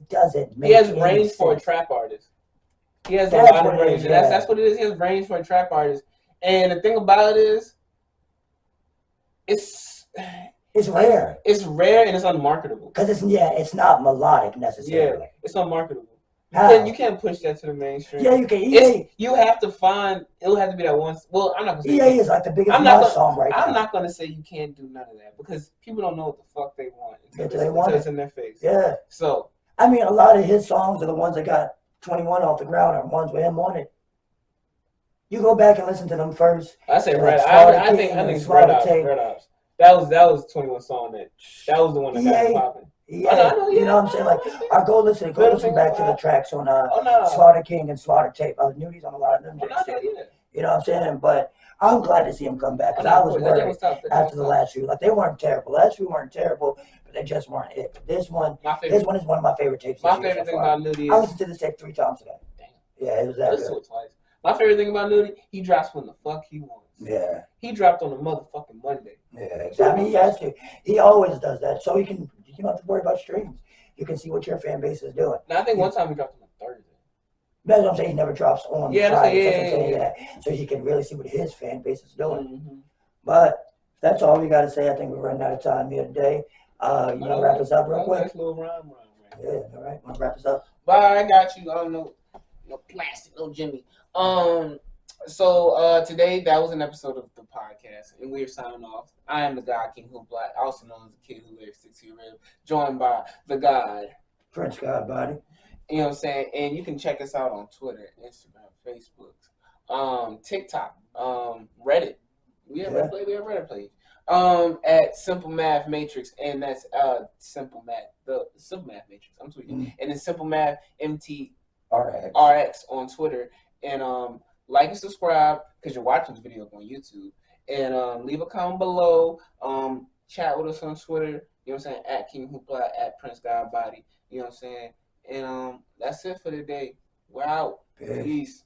doesn't make sense. He has range for a trap artist. He has a lot of range. That's what it is. He has range for a trap artist. And the thing about it is, it's rare. It's rare and it's unmarketable. Because it's not melodic necessarily. Yeah, it's unmarketable. You can't push that to the mainstream. Yeah, you can. You have to find. It'll have to be that one. Well, I'm not gonna say EA is like the biggest song right now. I'm not gonna say you can't do none of that because people don't know what the fuck they want until it's in their face. Yeah. So I mean, a lot of his songs are the ones that got 21 off the ground, or ones with him on it. You go back and listen to them first. I say Red. I think it's Red Ops. That was 21 song that was the one that got popping. Yeah, you know what I'm saying? Like, go listen back to the tracks on Slaughter King and Slaughter Tape. Nudy's on a lot of them. You know what I'm saying? But I'm glad to see him come back because I was worried after the last few. Like, they weren't terrible. Last few weren't terrible, but they just weren't it. This one is one of my favorite tapes. My favorite thing about Nudy is I listened to this tape 3 times today. Yeah, it was that good. Twice. My favorite thing about Nudy, he drops when the fuck he wants. Yeah. He dropped on a motherfucking Monday. Yeah, exactly. I mean, he has to. He always does that, so you don't have to worry about streams. You can see what your fan base is doing. Now, I think one time he dropped on a Thursday. That's what I'm saying. He never drops on Friday. Yeah. So he can really see what his fan base is doing. Mm-hmm. But that's all we got to say. I think we're running out of time here today. You want to wrap us up real quick? Nice little rhyme. Yeah, all right. Want to wrap us up? Bye, I got you. I don't know. No plastic, no Jimmy. So today that was an episode of the podcast, and we are signing off. I am the God King Who Black, also known as the Kid Who Lives 6 Year Rib, joined by the God Prince God Body. You know what I'm saying? And you can check us out on Twitter, Instagram, Facebook, TikTok, Reddit. We have a Reddit page. At Simple Math Matrix, and that's Simple Math, the Simple Math Matrix. I'm tweeting, and then Simple Math MTRX on Twitter, and like and subscribe because you're watching this video on YouTube, And leave a comment below. Chat with us on Twitter. You know what I'm saying? At King Hoopla, at Prince Godbody. You know what I'm saying? And that's it for today. We're out. Peace.